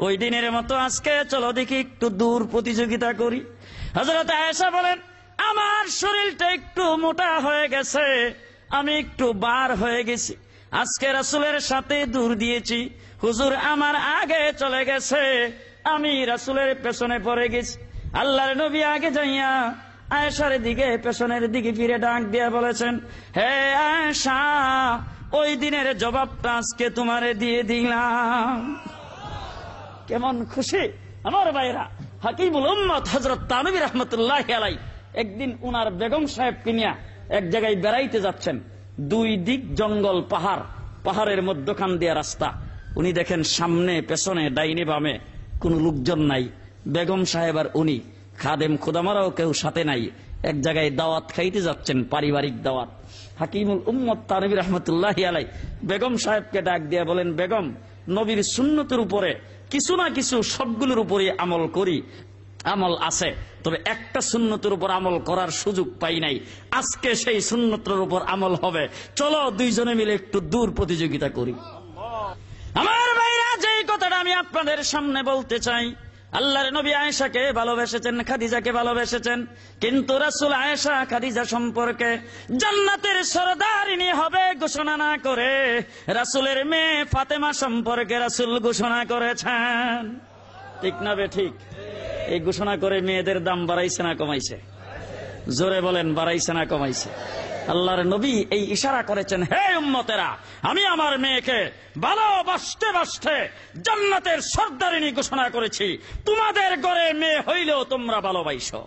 ওই দিনের মতো আজকে চলো দেখি একটু দূর প্রতিযোগিতা করি। হযরত আয়েশা বলেন, আমার শরীরটা একটু মোটা হয়ে গেছে, আমি একটু বার হয়ে গেছি, আজকে রাসূলের সাথে দূর দিয়েছি, হুজুর আমার আগে চলে গেছে, আমি রাসূলের পেছনে পড়ে গেছি। আল্লাহর নবী আগে যাইয়া আয়েশার দিকে পেছনের দিকে ফিরে ডাক দিয়ে বলেছেন, হে আয়েশা, ওই দিনের জবাবটা আজকে তোমারে দিয়ে দিলাম। কেমন খুশি আমার ভাইরা। হাকিমুল উম্মত হযরত তানভী রাহমাতুল্লাহি আলাইহি একদিন উনার বেগম সাহেবকে নিয়ে এক জায়গায় বেড়াইতে যাচ্ছেন। দুই দিক জঙ্গল, পাহাড়, পাহাড়ের মধ্যখান দিয়ে রাস্তা। উনি দেখেন সামনে পেছনে ডাইনে বামে কোন লোকজন নাই। বেগম সাহেব আর উনি, খাদেম খুদামারাও কেউ সাথে নাই। এক জায়গায় দাওয়াত খাইতে যাচ্ছেন, পারিবারিক দাওয়াত। হাকিমুল উম্মত তানভী রাহমাতুল্লাহি আলাইহি বেগম সাহেবকে ডাক দিয়ে বলেন, বেগম, নবীর সুন্নতের উপরে কিছু না কিছু সবগুলোর উপরে আমল করি, আমল আছে, তবে একটা সুন্নতের উপর আমল করার সুযোগ পাই নাই। আজকে সেই সুন্নতের উপর আমল হবে, চলো দুইজনে মিলে একটু দূর প্রতিযোগিতা করি। আমার ভাইরা, যেই কথাটা আমি আপনাদের সামনে বলতে চাই, আল্লাহর নবী আয়েশাকে ভালোবেসেছেন, খাদিজাকে ভালোবেসেছেন, কিন্তু রাসূল আয়েশা খাদিজা সম্পর্কে জান্নাতের সরদারিনী হবে ঘোষণা না করে রাসূলের মেয়ে ফাতেমা সম্পর্কে রাসূল ঘোষণা করেছেন। ঠিক না বে ঠিক? এই ঘোষণা করে মেয়েদের দাম বাড়াইছে না কমাইছে? জোরে বলেন, বাড়াইছে না কমাইছে? আল্লাহর নবী এই ইশারা করেছেন, হে উম্মতেরা, আমি আমার মেয়েকে ভালোবাসতে বাসতে জান্নাতের সর্দারিনী ঘোষণা করেছি, তোমাদের ঘরে মেয়ে হইলেও তোমরা ভালোবাসো।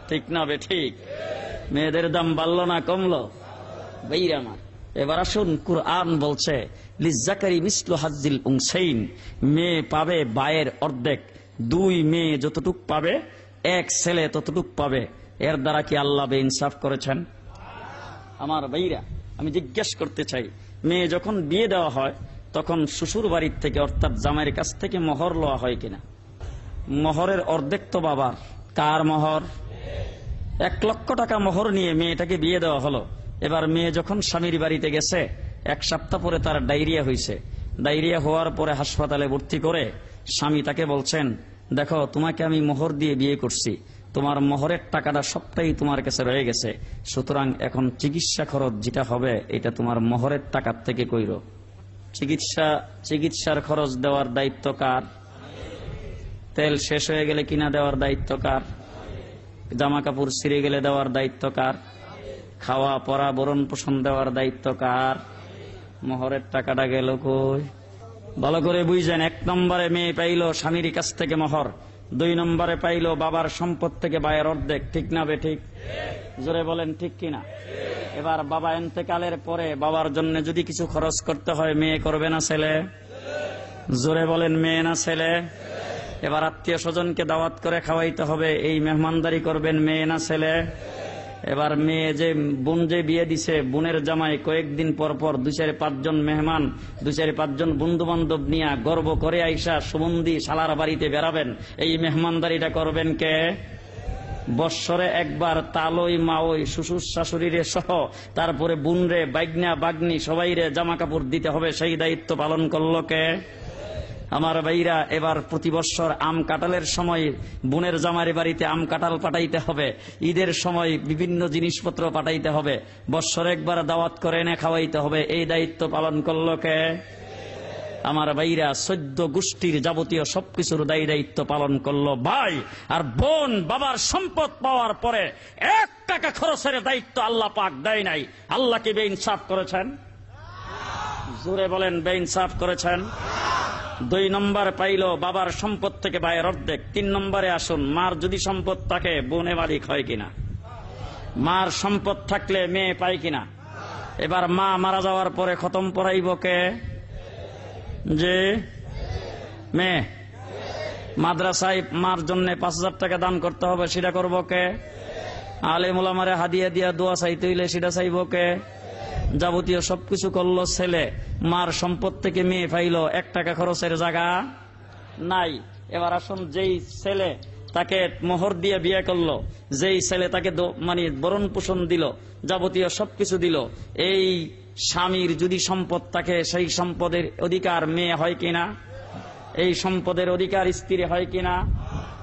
ঠিক না বে ঠিক? মেয়েদের দাম বাড়লো না কমলো? ভাইরা আমার, এবার আসুন, কুরআন বলছে লিজ্জাকারি মিসলু হাজ্জিল উনসাইন, মেয়ে পাবে বায়ের অর্ধেক। দুই মেয়ে যতটুক পাবে, এক ছেলে ততটুক পাবে। এর দ্বারা কি আল্লাহ বেইনসাফ করেছেন? আমার ভাইরা, আমি জিজ্ঞেস করতে চাই, মেয়ে যখন বিয়ে দেওয়া হয় তখন শ্বশুর বাড়ির থেকে অর্থাৎ জামাইয়ের কাছ থেকে মোহর লওয়া হয় কিনা? মোহরের অর্ধেক তো বাবার। কার মোহর? 1 লক্ষ টাকা মোহর নিয়ে মেয়েটাকে বিয়ে দেওয়া হলো। এবার মেয়ে যখন স্বামীর বাড়িতে গেছে, 1 সপ্তাহ পরে তার ডায়রিয়া হয়েছে। ডায়রিয়া হওয়ার পরে হাসপাতালে ভর্তি করে স্বামী তাকে বলছেন, দেখো, তোমাকে আমি মোহর দিয়ে বিয়ে করছি, তোমার মোহরের টাকাটা সবটাই তোমার কাছে রয়ে গেছে, সুতরাং এখন চিকিৎসা খরচ যেটা হবে এটা তোমার মোহরের টাকার থেকে কইরো। চিকিৎসার খরচ দেওয়ার দায়িত্ব কার? তেল শেষ হয়ে গেলে কিনা দেওয়ার দায়িত্ব কার? জামা কাপড় ছিঁড়ে গেলে দেওয়ার দায়িত্ব কার? খাওয়া পরা ভরণ পোষণ দেওয়ার দায়িত্ব কার? মোহরের টাকাটা গেল কই? ভালো করে বুঝছেন। 1 নম্বরে মেয়ে পাইল স্বামীর কাছ থেকে মোহর, 2 নম্বরে পাইল বাবার সম্পদ থেকে বায়ের অর্ধেক। ঠিক না বে ঠিক? জোরে বলেন, ঠিক কিনা? এবার বাবা ইন্তেকালের পরে বাবার জন্য যদি কিছু খরচ করতে হয়, মেয়ে করবে না ছেলে? জোরে বলেন, মেয়ে না ছেলে? এবার আত্মীয় স্বজনকে দাওয়াত করে খাওয়াইতে হবে, এই মেহমানদারি করবেন, মেয়ে না ছেলে? এবার মেয়ে যে বোন যে বিয়ে দিছে, বোনের জামাই কয়েকদিন পর পর 2-4-5 জন মেহমান, 2-4-5 জন বন্ধু বান্ধব নিয়ে গর্ব করে আইসা সুমন্দি শালার বাড়িতে বেড়াবেন, এই মেহমানদারিটা করবেন কে? বৎসরে একবার তালই মাওই শ্বশুর শাশুড়িরে সহ, তারপরে বোনরে, বাইগনা বাগনি সবাইরে জামা কাপড় দিতে হবে, সেই দায়িত্ব পালন করলো কে? আমার ভাইরা, এবার প্রতি বৎসর আম কাঁঠালের সময় বোনের জামাইয়ের বাড়িতে আম কাঁঠাল পাঠাইতে হবে, ঈদের সময় বিভিন্ন জিনিসপত্র পাঠাইতে হবে, বৎসরে একবার দাওয়াত করে এনে খাওয়াইতে হবে, এই দায়িত্ব পালন করলো কে? আমার ভাইরা, 14 গোষ্ঠীর যাবতীয় সবকিছুর দায়িত্ব পালন করলো ভাই। আর বোন বাবার সম্পদ পাওয়ার পরে 1 টাকা খরচের দায়িত্ব আল্লাহ পাক দেয় নাই। আল্লাহ কি বেইনসাফ করেছেন? জোরে বলেন, বেইনসাফ করেছেন? 2 নম্বর পাইল বাবার সম্পদ থেকে ভাইয়ের অর্ধেক। 3 নম্বরে আসুন, মার যদি সম্পদ থাকে বোনে মালিক হয় কিনা? মার সম্পদ থাকলে মেয়ে পায় কিনা? এবার মা মারা যাওয়ার পরে খতম পড়াইব কে? যে মেয়ে। মাদ্রাসায় মার জন্য 5000 টাকা দান করতে হবে, সেটা করবো কে? আলেম ওলামারে হাদিয়া দিয়া দোয়া চাইতে হইলে সেটা চাইব কে? যাবতীয় সবকিছু করলো ছেলে, মার সম্পদ থেকে মেয়ে পাইল, 1 টাকা খরচের জায়গা নাই। এবার আসুন, যেই ছেলে তাকে মোহর দিয়ে বিয়ে করলো, যেই ছেলে তাকে মানে বরণ পোষণ দিল, যাবতীয় সবকিছু দিল, এই স্বামীর যদি সম্পদ থাকে সেই সম্পদের অধিকার মেয়ে হয় কিনা? এই সম্পদের অধিকার স্ত্রী হয় কিনা?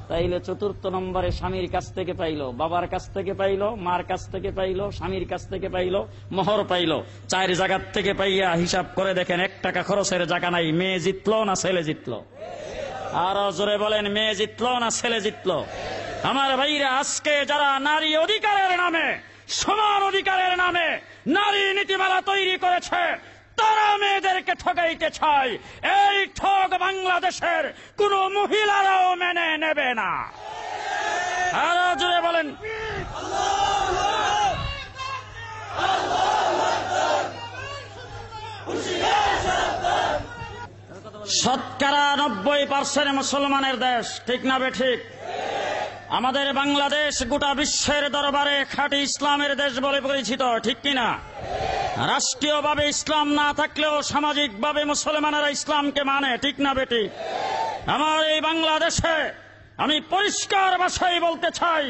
তাইলে 4র্থ নম্বরে স্বামীর কাছ থেকে পাইল, বাবার কাছ থেকে পাইল, মার কাছ থেকে পাইল, স্বামীর কাছ থেকে পাইল, মোহর পাইল। 4 জায়গার থেকে পাইয়া হিসাব করে দেখেন 1 টাকা খরচের জায়গা নাই। মেয়ে জিতলো না ছেলে জিতলো? আর জোরে বলেন, মেয়ে জিতলো না ছেলে জিতলো? আমার ভাইরা, আজকে যারা নারী অধিকারের নামে, সমান অধিকারের নামে নারী নীতিমালা তৈরি করেছে, তারা মেয়েদেরকে ঠকাইতে চায়। এই ঠক বাংলাদেশের কোন মহিলারাও মেনে নেবে না। আরো জোরে বলেন। শতকরা 90% মুসলমানের দেশ, ঠিক না বেঠিক? আমাদের বাংলাদেশ গোটা বিশ্বের দরবারে খাঁটি ইসলামের দেশ বলে পরিচিত, ঠিক কিনা? রাষ্ট্রীয়ভাবে ইসলাম না থাকলেও সামাজিকভাবে মুসলমানেরা ইসলামকে মানে, ঠিক না বেঠিক? আমার এই বাংলাদেশে আমি পরিষ্কার ভাষায় বলতে চাই,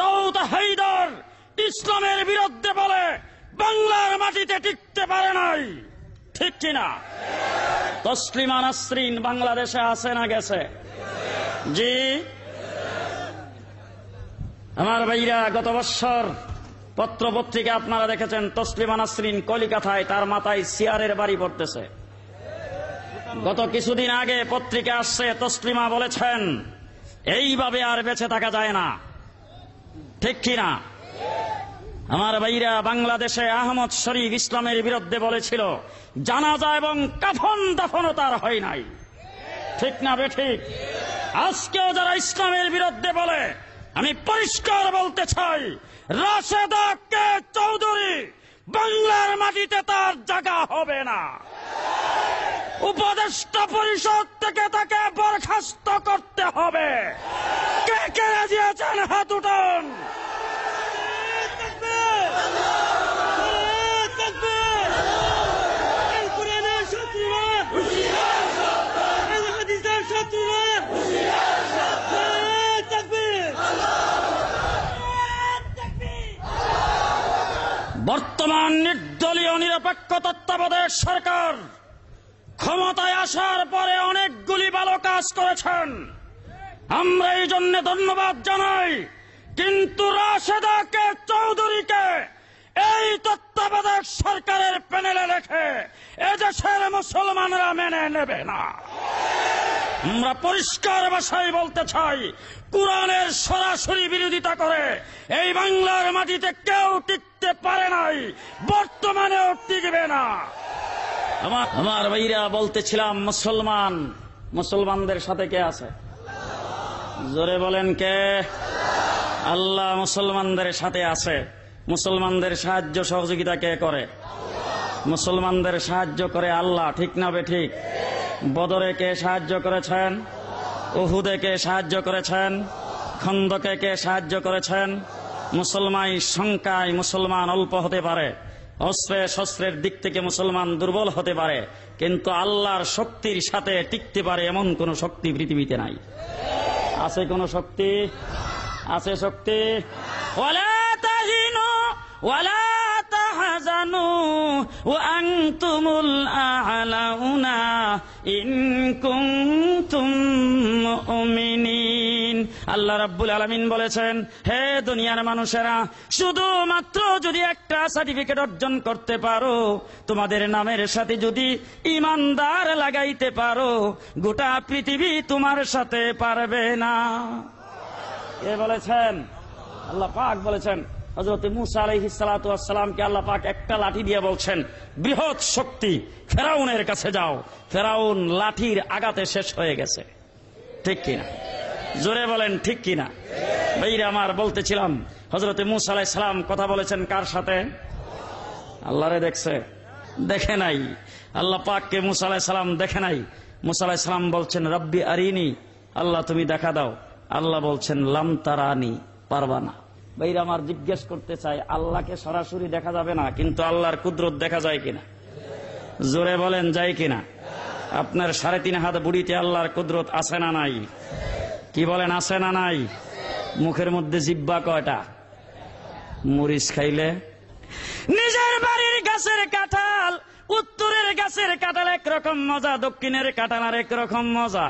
দাউদ হায়দার ইসলামের বিরুদ্ধে বলে বাংলার মাটিতে টিকতে পারে নাই, ঠিক কিনা? তসলিমা নাসরিন বাংলাদেশে আছে না গেছে? জি। আমার ভাইরা, গত বছর পত্র পত্রিকা আপনারা দেখেছেন, তসলিমা নাসরিন কলিকাতায় তার মাথায় চেয়ারের বাড়ি পড়তেছে। গত কিছুদিন আগে পত্রিকা আসছে, তসলিমা বলেছেন এইভাবে আর বেঁচে থাকা যায় না, ঠিক কিনা? আমার ভাইরা, বাংলাদেশে আহমদ শরীফ ইসলামের বিরুদ্ধে বলেছিল জানাজা এবং কাফন দাফনও তার হয় নাই, ঠিক না বেঠিক? আজকেও যারা ইসলামের বিরুদ্ধে বলে, আমি পরিষ্কার বলতে চাই, রাশেদা কে চৌধুরী বাংলার মাটিতে তার জায়গা হবে না। উপদেষ্টা পরিষদ থেকে তাকে বরখাস্ত করতে হবে। কে কে রাজি আছেন হাত উঠান। বর্তমান নির্দলীয় নিরপেক্ষ তত্ত্বাবধায়ক সরকার ক্ষমতায় আসার পরে অনেকগুলি ভালো কাজ করেছেন, আমরা এই জন্য ধন্যবাদ জানাই। কিন্তু রাশেদা কে চৌধুরীকে এই তত্ত্বাবধায়ক সরকারের প্যানেলে রেখে এদেশের মুসলমানরা মেনে নেবে না। আমরা পরিষ্কার ভাষায় বলতে চাই, কুরআনের সরাসরি বিরোধিতা করে এই বাংলার মাটিতে কেউ টিকতে পারে নাই, বর্তমানেও টিকবে না। আমার ভাইরা, বলতেছিলাম মুসলমানদের সাথে কে আছে? জোরে বলেন কে? আল্লাহ মুসলমানদের সাথে আছে। মুসলমানদের সাহায্য সহযোগিতা কে করে? মুসলমানদের সাহায্য করে আল্লাহ, ঠিক না বেঠিক? বদরে কে সাহায্য করেছেন? উহুদে কে সাহায্য করেছেন? খন্দকে কে সাহায্য করেছেন? মুসলমান সংখ্যায় মুসলমান অল্প হতে পারে, অস্ত্রে শস্ত্রের দিক থেকে মুসলমান দুর্বল হতে পারে, কিন্তু আল্লাহর শক্তির সাথে টিকতে পারে এমন কোন শক্তি পৃথিবীতে নাই। আছে কোন শক্তি? আছে শক্তি? ওয়ালা তাহিনু ওয়ালা তাহজানু ওয়া আনতুমুল আ'লাউনা ইন কুনতুম মুমিনিন। আল্লাহ রাব্বুল আলামিন বলেছেন, হে দুনিয়ার মানুষেরা, শুধুমাত্র যদি একটা সার্টিফিকেট অর্জন করতে পারো, তোমাদের নামের সাথে যদি ইমানদার লাগাইতে পারো, গোটা পৃথিবী তোমার সাথে পারবে না। কে বলেছেন? আল্লাহ পাক বলেছেন। হযরত মূসা আলাইহিস সালাতু ওয়াস সালামকে আল্লাহ পাক একটা লাঠি দিয়ে বলছেন, বৃহৎ শক্তি ফেরাউনের কাছে যাও। ফেরাউন লাঠির আঘাতে শেষ হয়ে গেছে, ঠিক কিনা? জোরে বলেন ঠিক কিনা? ভাইরা আমার, বলতেছিলাম হযরত মূসা আলাইহিস সালাম কথা বলেছেন কার সাথে? আল্লাহরে দেখছে? দেখে নাই। আল্লাহ পাককে মূসা আলাইহিস সালাম দেখে নাই। মূসা আলাইহিস সালাম বলছেন, রব্বি আরিনি, আল্লাহ তুমি দেখা দাও। আল্লাহ বলছেন, লাম তারানি, পারবা না। ভাইরা আমার, জিজ্ঞেস করতে চাই, আল্লাহকে সরাসরি দেখা যাবে না, কিন্তু আল্লাহর কুদরত দেখা যায় কিনা? জোরে বলেন, যায় কিনা? আপনার 3.5 হাত বুড়িতে আল্লাহর কুদরত আছে না নাই? কি বলেন, আছে না নাই? মুখের মধ্যে জিহ্বা কয়টা? মরিচ খাইলে নিজের বাড়ির গাছের কাঁঠাল, উত্তরের গাছের কাঁঠাল একরকম মজা, দক্ষিণের কাঁঠাল আর একরকম মজা,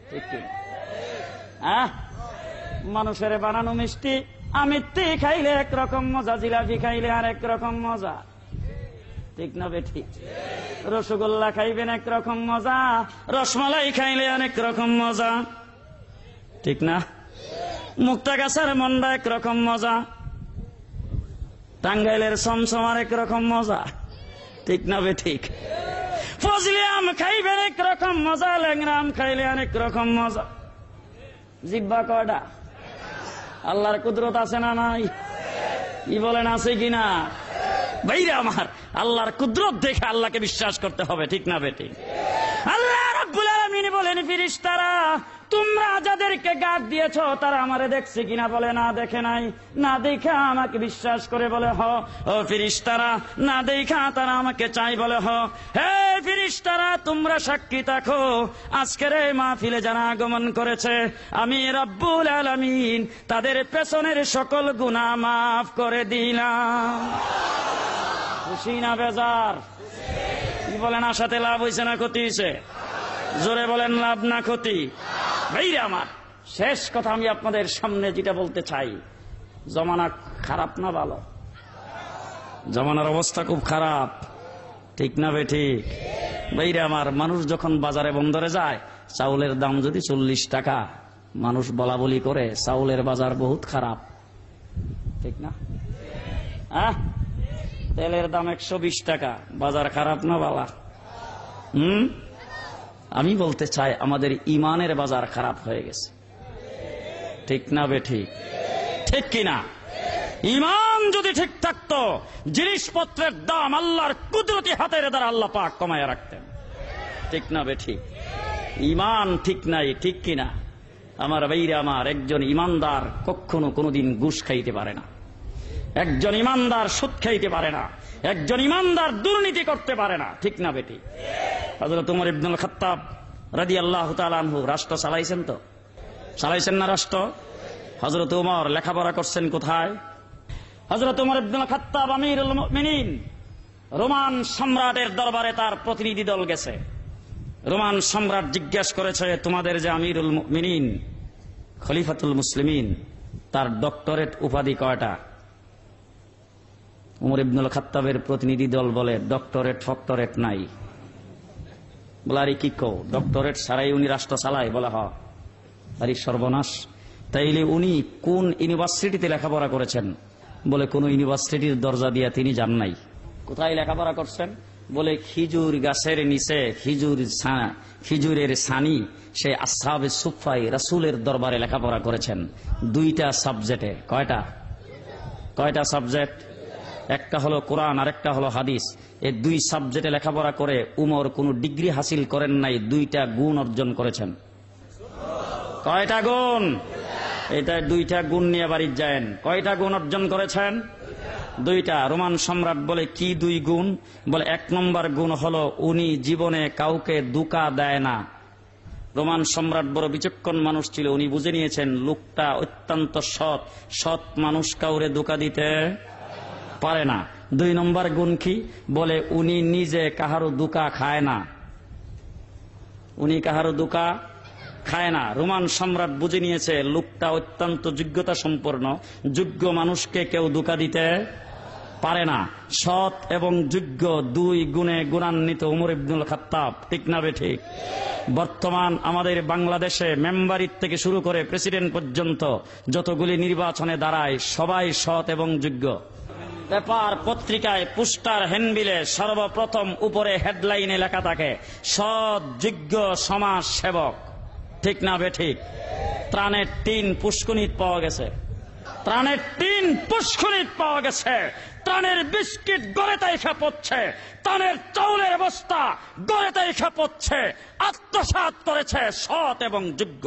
ঠিক কি? মানুষের বানানো মিষ্টি আমিত্তি খাইলে একরকম মজা, জিলাপি খাইলে আর একরকম মজা, ঠিক না বেঠিক? রসগোল্লা খাইবেন একরকম মজা, রসমালাই খাইলে অনেক রকম মজা, ঠিক না? মুক্তাগাছার মন্ডা একরকম মজা, টাঙ্গাইলের সমসমার একরকম মজা, ঠিক না বে ঠিক? ফজলি আম খাইবেন একরকম মজা, ল্যাংরা আম খাইলে অনেক রকম মজা। জিব্বা কয়টা? আল্লাহর কুদরত আছে না নাই? কি বলেন, আছে কিনা? ভাইরা আমার, আল্লাহর কুদরত দেখে আল্লাহকে বিশ্বাস করতে হবে, ঠিক না বেটি? আল্লাহ রাব্বুল আলামিন বলেন, ফেরেশতারা তোমরা যাদেরকে গাদ দিয়েছো তারা আমারে দেখছে কিনা? বলে না, দেখে নাই। না দেখা আমাকে বিশ্বাস করে? বলে হ। ও ফেরেশতারা না দেখা তারা আমাকে চাই? বলে হ। হে ফেরেশতারা তোমরা সাক্ষী থাকো, আজকের এই মাহফিলে যারা আগমন করেছে আমি রাব্বুল আলামিন তাদের পেছনের সকল গুনাহ মাফ করে দিলাম। খুশি না বেজার? কি বলেন, আশাতে লাভ হয়েছে না ক্ষতি হয়েছে? জোরে বলেন, লাভ না ক্ষতি? ভাইরা আমার, শেষ কথা আমি আপনাদের সামনে যেটা বলতে চাই, জমানা খারাপ না ভালো? জমানার অবস্থা খুব খারাপ, ঠিক না বে ঠিক? ভাইরা আমার, মানুষ যখন বাজারে বন্দরে যায়, চাউলের দাম যদি 40 টাকা, মানুষ বলা বলি করে চাউলের বাজার বহুত খারাপ, ঠিক না? তেলের দাম 120 টাকা, বাজার খারাপ না ভালো? আমি বলতে চাই আমাদের ইমানের বাজার খারাপ হয়ে গেছে, ঠিক না বে ঠিক? ঠিক কিনা? ইমান যদি ঠিক থাকতো, জিনিসপত্রের দাম আল্লাহর কুদরতি হাতের দ্বারা আল্লাহ পাক কমায় রাখতেন, ঠিক না বে ঠিক? ইমান ঠিক নাই, ঠিক কিনা? আমার ভাইরা আমার, একজন ইমানদার কখনো কোনোদিন ঘুষ খাইতে পারে না, একজন ইমানদার সুদ খাইতে পারে না, একজন ইমানদার দুর্নীতি করতে পারে না, ঠিক না বেটি? হযরত ওমর ইবনুল খাত্তাব রাদিয়াল্লাহু তাআলা আনহু রাষ্ট্র চালাইছেন তো? চালাইছেন না রাষ্ট্র? হযরত ওমর লেখাপড়া করছেন কোথায়? হযরত ওমর ইবনুল খাত্তাব আমিরুল মুমিনিন, রোমান সম্রাটের দরবারে তার প্রতিনিধি দল গেছে। রোমান সম্রাট জিজ্ঞাসা করেছে, তোমাদের যে আমিরুল মুমিনিন খলিফাতুল মুসলিমিন, তার ডক্টরেট উপাধি কয়টা? ওমর ইবনুল খাত্তাবের প্রতিনিধি দল বলে, ডক্টরেট ফক্টরেট নাই। বলে, আরে কি কও, ডক্টরেট ছাড়াই উনি রাষ্ট্র চালায়? বলে হ। আরে সর্বনাশ, তাইলে উনি কোন ইউনিভার্সিটিতে লেখাপড়া করেছেন? বলে, কোন ইউনিভার্সিটির দরজা দিয়া তিনি যান নাই। কোথায় লেখাপড়া করছেন? বলে, খিজুর গাছের নিচে খিজুরের ছানি, সে আসহাবে সুফাই রাসূলের দরবারে লেখাপড়া করেছেন 2টা সাবজেক্টে। কয়টা সাবজেক্ট? একটা হলো কোরআন আর একটা হলো হাদিস। এই 2 সাবজেক্টে লেখাপড়া করে উমর কোন ডিগ্রি হাসিল করেন নাই, 2টা গুণ অর্জন করেছেন। কয়টা গুণ? এটা 2টা গুণ নিয়ে বাড়ির যায়েন। কয়টা গুণ অর্জন করেছেন? 2টা। রোমান সম্রাট বলে, কি 2 গুণ? বলে, 1 নম্বর গুণ হলো উনি জীবনে কাউকে ধোঁকা দেয় না। রোমান সম্রাট বড় বিচক্ষণ মানুষ ছিল, উনি বুঝে নিয়েছেন লোকটা অত্যন্ত সৎ মানুষ, কাউরে ধোঁকা দিতে পারে না। 2 নম্বর গুণ কি? বলে, উনি নিজে কাহারো ধোঁকা খায় না। উনি কাহারো ধোঁকা খায় না। রোমান সম্রাট বুঝে নিয়েছে লোকটা অত্যন্ত যোগ্যতা সম্পন্ন, যোগ্য মানুষকে কেউ ধোঁকা দিতে পারে না। সৎ এবং যোগ্য 2 গুণে গুণান্বিত ওমর ইবনুল খাত্তাব, ঠিক না বে ঠিক? বর্তমান আমাদের বাংলাদেশে মেম্বারির থেকে শুরু করে প্রেসিডেন্ট পর্যন্ত যতগুলি নির্বাচনে দাঁড়ায় সবাই সৎ এবং যোগ্য। পেপার পত্রিকায় পোস্টার হ্যান্ডবিলে সর্বপ্রথম উপরে হেডলাইনে লেখা থাকে সৎ যোগ্য সমাজ সেবক, ঠিক না বে ঠিক? ত্রাণের টিন পুষ্কুনিত পাওয়া গেছে, ত্রাণের টিন পুষ্কুনিত পাওয়া গেছে, ত্রাণের বিস্কিট গড়ে তাইখা পড়ছে, ত্রাণের চাউলের বস্তা গড়ে তাইখা পড়ছে। আত্মসাৎ করেছে সৎ এবং যোগ্য।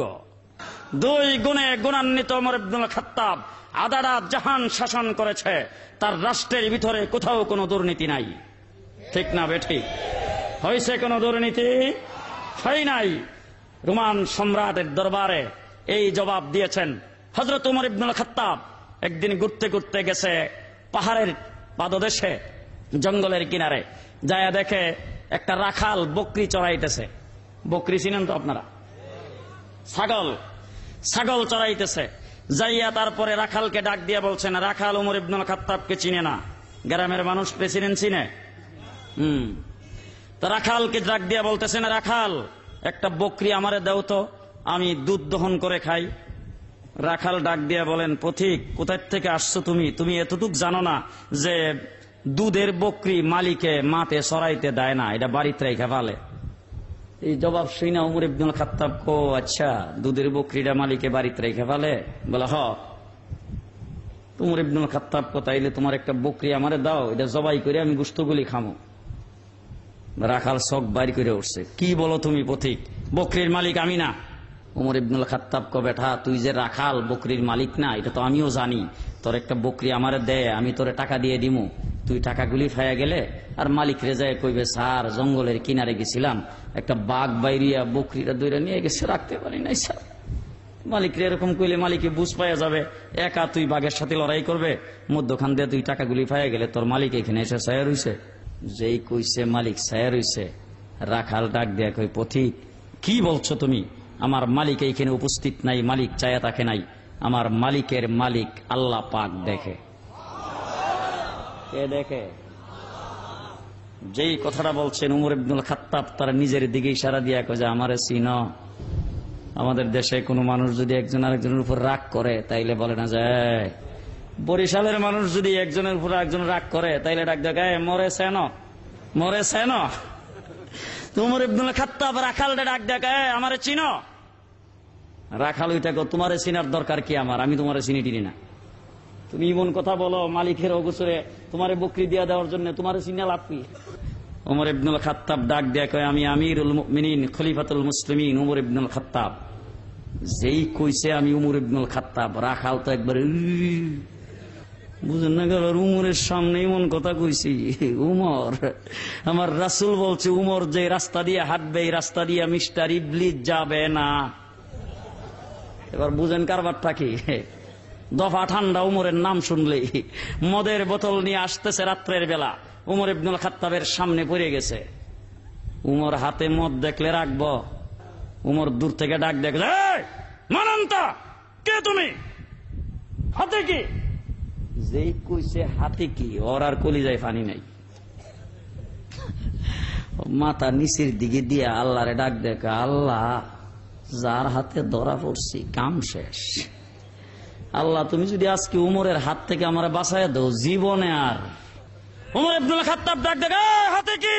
2 গুণে গুণান্বিত ওমর ইবনুল খাত্তাব আদারা জাহান শাসন করেছে। তার রাষ্ট্রের ভিতরে কোথাও কোনো দুর্নীতি নাই, ঠিক না বে ঠিক? হয়েছে কোনো দুর্নীতি? হয় নাই। রোমান সম্রাটের দরবারে এই জবাব দিয়েছেন। হযরত ওমর ইবনুল খাত্তাব একদিন ঘুরতে ঘুরতে গেছে পাহাড়ের পাদদেশে, জঙ্গলের কিনারে। যায়া দেখে একটা রাখাল বকরি চড়াইতেছে। বকরি চিনেন তো আপনারা? ছাগল চড়াইতেছে। যাইয়া তারপরে রাখালকে ডাক দিয়া বলছেন, রাখাল ওমর ইবনুল খাত্তাবকে চিনে না। গ্রামের মানুষ প্রেসিডেন্ট চিনে। তো রাখালকে ডাক দিয়া বলতেছেন, রাখাল একটা বকরি আমারে দাও তো, আমি দুধ দহন করে খাই। রাখাল ডাক দিয়া বলেন, পথিক কোথায় থেকে আসছো তুমি? তুমি এতটুক জানো না যে দুধের বকরি মালিকে মাঠে চড়াইতে দেয় না, এটা বাড়িতে রেখে ফেলে? এই জবাব শুনে ওমর ইবনুল খাত্তাব কো, আচ্ছা দুধের বকরিটা মালিকে বাড়িতে রেখে ফেলে? বলে হ। ওমর ইবনুল খাত্তাব কো, তাইলে তোমার একটা বকরি আমারে দাও, এটা জবাই করে আমি গোশতগুলি খামো। রাখাল চোখ বাইর করে উঠছে, কি বলো তুমি পথিক, বকরির মালিক আমি না। ওমর ইবনুল খাত্তাব কো, বেটা তুই যে রাখাল বকরির মালিক না, এটা তো আমিও জানি। তোর একটা বকরি আমারে দে, আমি তোরে টাকা দিয়ে দিমু। তুই টাকাগুলি ফায়া গেলে আর মালিক রেজায় কইবে, স্যার জঙ্গলের কিনারে গেছিলাম, একটা বাঘ বাইরিয়া বকরিটা দইরা নিয়ে গেছে, রাখতে পারি নাই স্যার। মালিকরে এরকম কইলে মালিকে বুঝ পাইয়া যাবে, একা তুই বাঘের সাথে লড়াই করবে, মধ্যখান দিয়ে তুই টাকাগুলি ফায়া গেলে তোর মালিক এখানে এসে ছায়া রইছে। যেই কইছে মালিক ছায়া রইছে, রাখাল ডাক দেয়া কই, পথিক কি বলছো তুমি? আমার মালিক এইখানে উপস্থিত নাই, মালিক চায়া থাকে নাই। আমার মালিকের মালিক আল্লাহ পাক দেখে। কে দেখে? যেই কথাটা বলছেন ওমর ইবনুল খাত্তাব তার নিজের দিকে ইশারা দিয়া কয় যে আমারে চিনো? আমাদের দেশে কোনো মানুষ যদি একজন আরেকজনের উপর রাগ করে তাইলে বলে না যায়, বরিশালের মানুষ যদি একজনের উপর একজন রাগ করে তাইলে ডাক দেয়, মরে সেন, মরে সেন। ওমর ইবনুল খাত্তাব রাখালটা ডাক দেয়, আমারে চিনো? রাখাল ওইটা কো, তোমারে চিনার দরকার কি আমার, আমি তোমারে চিনি টিনি না। তুমি এমন কথা বলো মালিকের অগোচরে তোমারে বকরি দিয়া দেওয়ার জন্য, তোমারে চিনা লাভ কি? ওমর ইবনুল খাত্তাব ডাক দেয়া কয়, আমি আমিরুল মুমিনিন খলিফাতুল মুসলিমিন ওমর ইবনুল খাত্তাব। যেই কইছে আমি ওমর ইবনুল খাত্তাব, রাখাল তো একবার বুঝেন না গেল, উমরের সামনে এমন কথা কইছি। উমর, আমার রাসূল বলছে উমর যে রাস্তা দিয়ে হাঁটবে এই রাস্তা দিয়ে মিস্টার ইবলিস যাবে না। এবার বুঝেন কারবারটা কি? দফা ঠান্ডা উমরের নাম শুনলেই মদের বোতল নিয়ে আসতেছে রাত্রের বেলা, উমর ইবনুল খাত্তাবের সামনে পড়ে গেছে। উমর হাতে মদ দেখলে রাখবো? উমর দূর থেকে ডাক দেখলে, মানান্তা কে তুমি, হাতে কি? যেই কইছে হাতে কি, ওর আর কলিজায় পানি নাই, মাথা নিচের দিকে দিয়ে আল্লাহরে ডাক দেখ, আল্লাহ যার হাতে ধরা পড়ছি কাম শেষ। আল্লাহ তুমি যদি আজকে উমরের হাত থেকে আমার বাঁচায় দাও, জীবনে আর। উমর ইবনুল খাত্তাব ডাক দেখ, হাতে কি?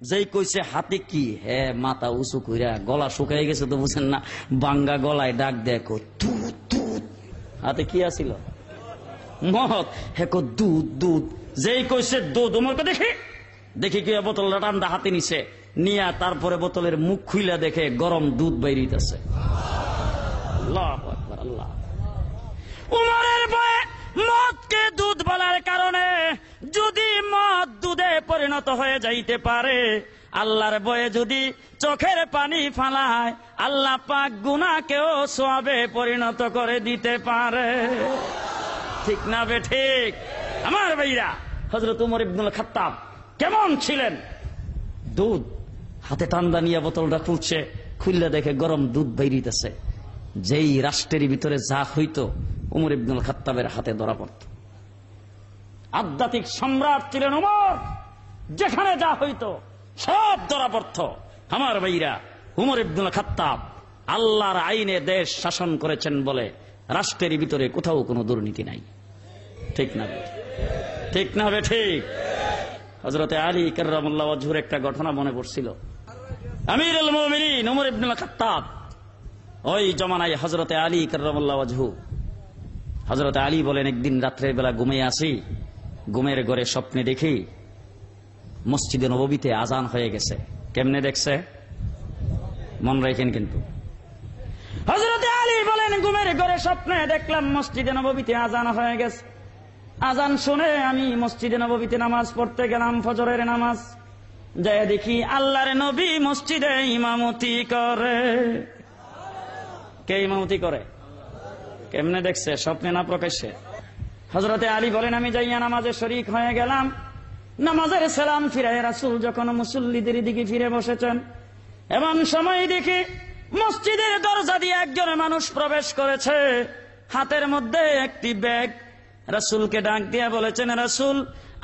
যেই কইছে হাতে কি, হ্যাঁ মাথা উঁচু কইরা গলা শুকাই গেছে তো বুঝেন না, বাঙ্গা গলায় ডাক দেখো, দুধ দুধ। হাতে কি আছিল? মদ। হেকো দুধ দুধ। যেই কইছে দুধ, উমরকে দেখি দেখি কি বোতলটা ঠান্ডা হাতে নিছে, নিয়া তারপরে বোতলের মুখ খুইলা দেখে গরম দুধ বাইরিতেছে। আল্লাহু আকবার, আল্লাহ। উমরের ভয়ে মদকে দুধ বলার কারণে যদি মদ দুধে পরিণত হয়ে যাইতে পারে, আল্লাহর ভয়ে যদি চোখের পানি ফালায়, আল্লাহ পাক গুনাহকেও সওয়াবে পরিণত করে দিতে পারে। ঠিক না বে ঠিক? আমার ভাইরা, হযরত উমর ইবনুল খাত্তাব কেমন ছিলেন? দুধ হাতে ঠান্ডা নিয়ে বোতলটা খুলছে, খুললে দেখে গরম দুধ বাইরিতেছে। যেই রাষ্ট্রের ভিতরে যা হইতো উমর ইবনুল খাত্তাবের হাতে ধরা পড়ত। আধ্যাত্মিক সম্রাট ছিলেন উমর, যেখানে যা হইতো সব ধরা পড়ত। আমার ভাইরা, উমর ইবনুল খাত্তাব আল্লাহর আইনে দেশ শাসন করেছেন বলে রাষ্ট্রের ভিতরে কোথাও কোনো দুর্নীতি নাই। ঠিক না? ঠিক না বে ঠিক? হযরতে আলী কাররামাল্লাহু ওয়াজহুর একটা ঘটনা মনে পড়ছিল। আমিরুল মুমিনিন উমর ইবনুল খাত্তাব, ওই জমানায় হযরতে আলী কাররামাল্লাহু ওয়াজহু, হযরতে আলী বলেন, একদিন রাত্রের বেলা ঘুমিয়ে আসি, ঘুমের ঘরে স্বপ্নে দেখি মসজিদে নববীতে আজান হয়ে গেছে। কেমনে দেখছে? মন রাখেন কিন্তু। হযরতে আলী বলেন, ঘুমের ঘরে স্বপ্নে দেখলাম মসজিদে নববীতে আজান হয়ে গেছে। আজান শুনে আমি মসজিদে নববীতে নামাজ পড়তে গেলাম, ফজরের নামাজ। যায় দেখি আল্লাহর নবী মসজিদে ইমামতি করে। কে ইমামতি করে? কেমনে দেখছে? স্বপ্নে না প্রকাশ্যে? হযরতে আলী বলেন, আমি যাইয়া নামাজে শরীক হয়ে গেলাম। নামাজের সালাম ফিরায় রাসূল যখন মুসল্লিদের দিকে ফিরে বসেছেন, এমন সময় দেখি মসজিদের দরজা দিয়ে একজন মানুষ প্রবেশ করেছে, হাতের মধ্যে একটি ব্যাগ। রাসূলকে ডাক দিয়া বলেছেন, রাসূল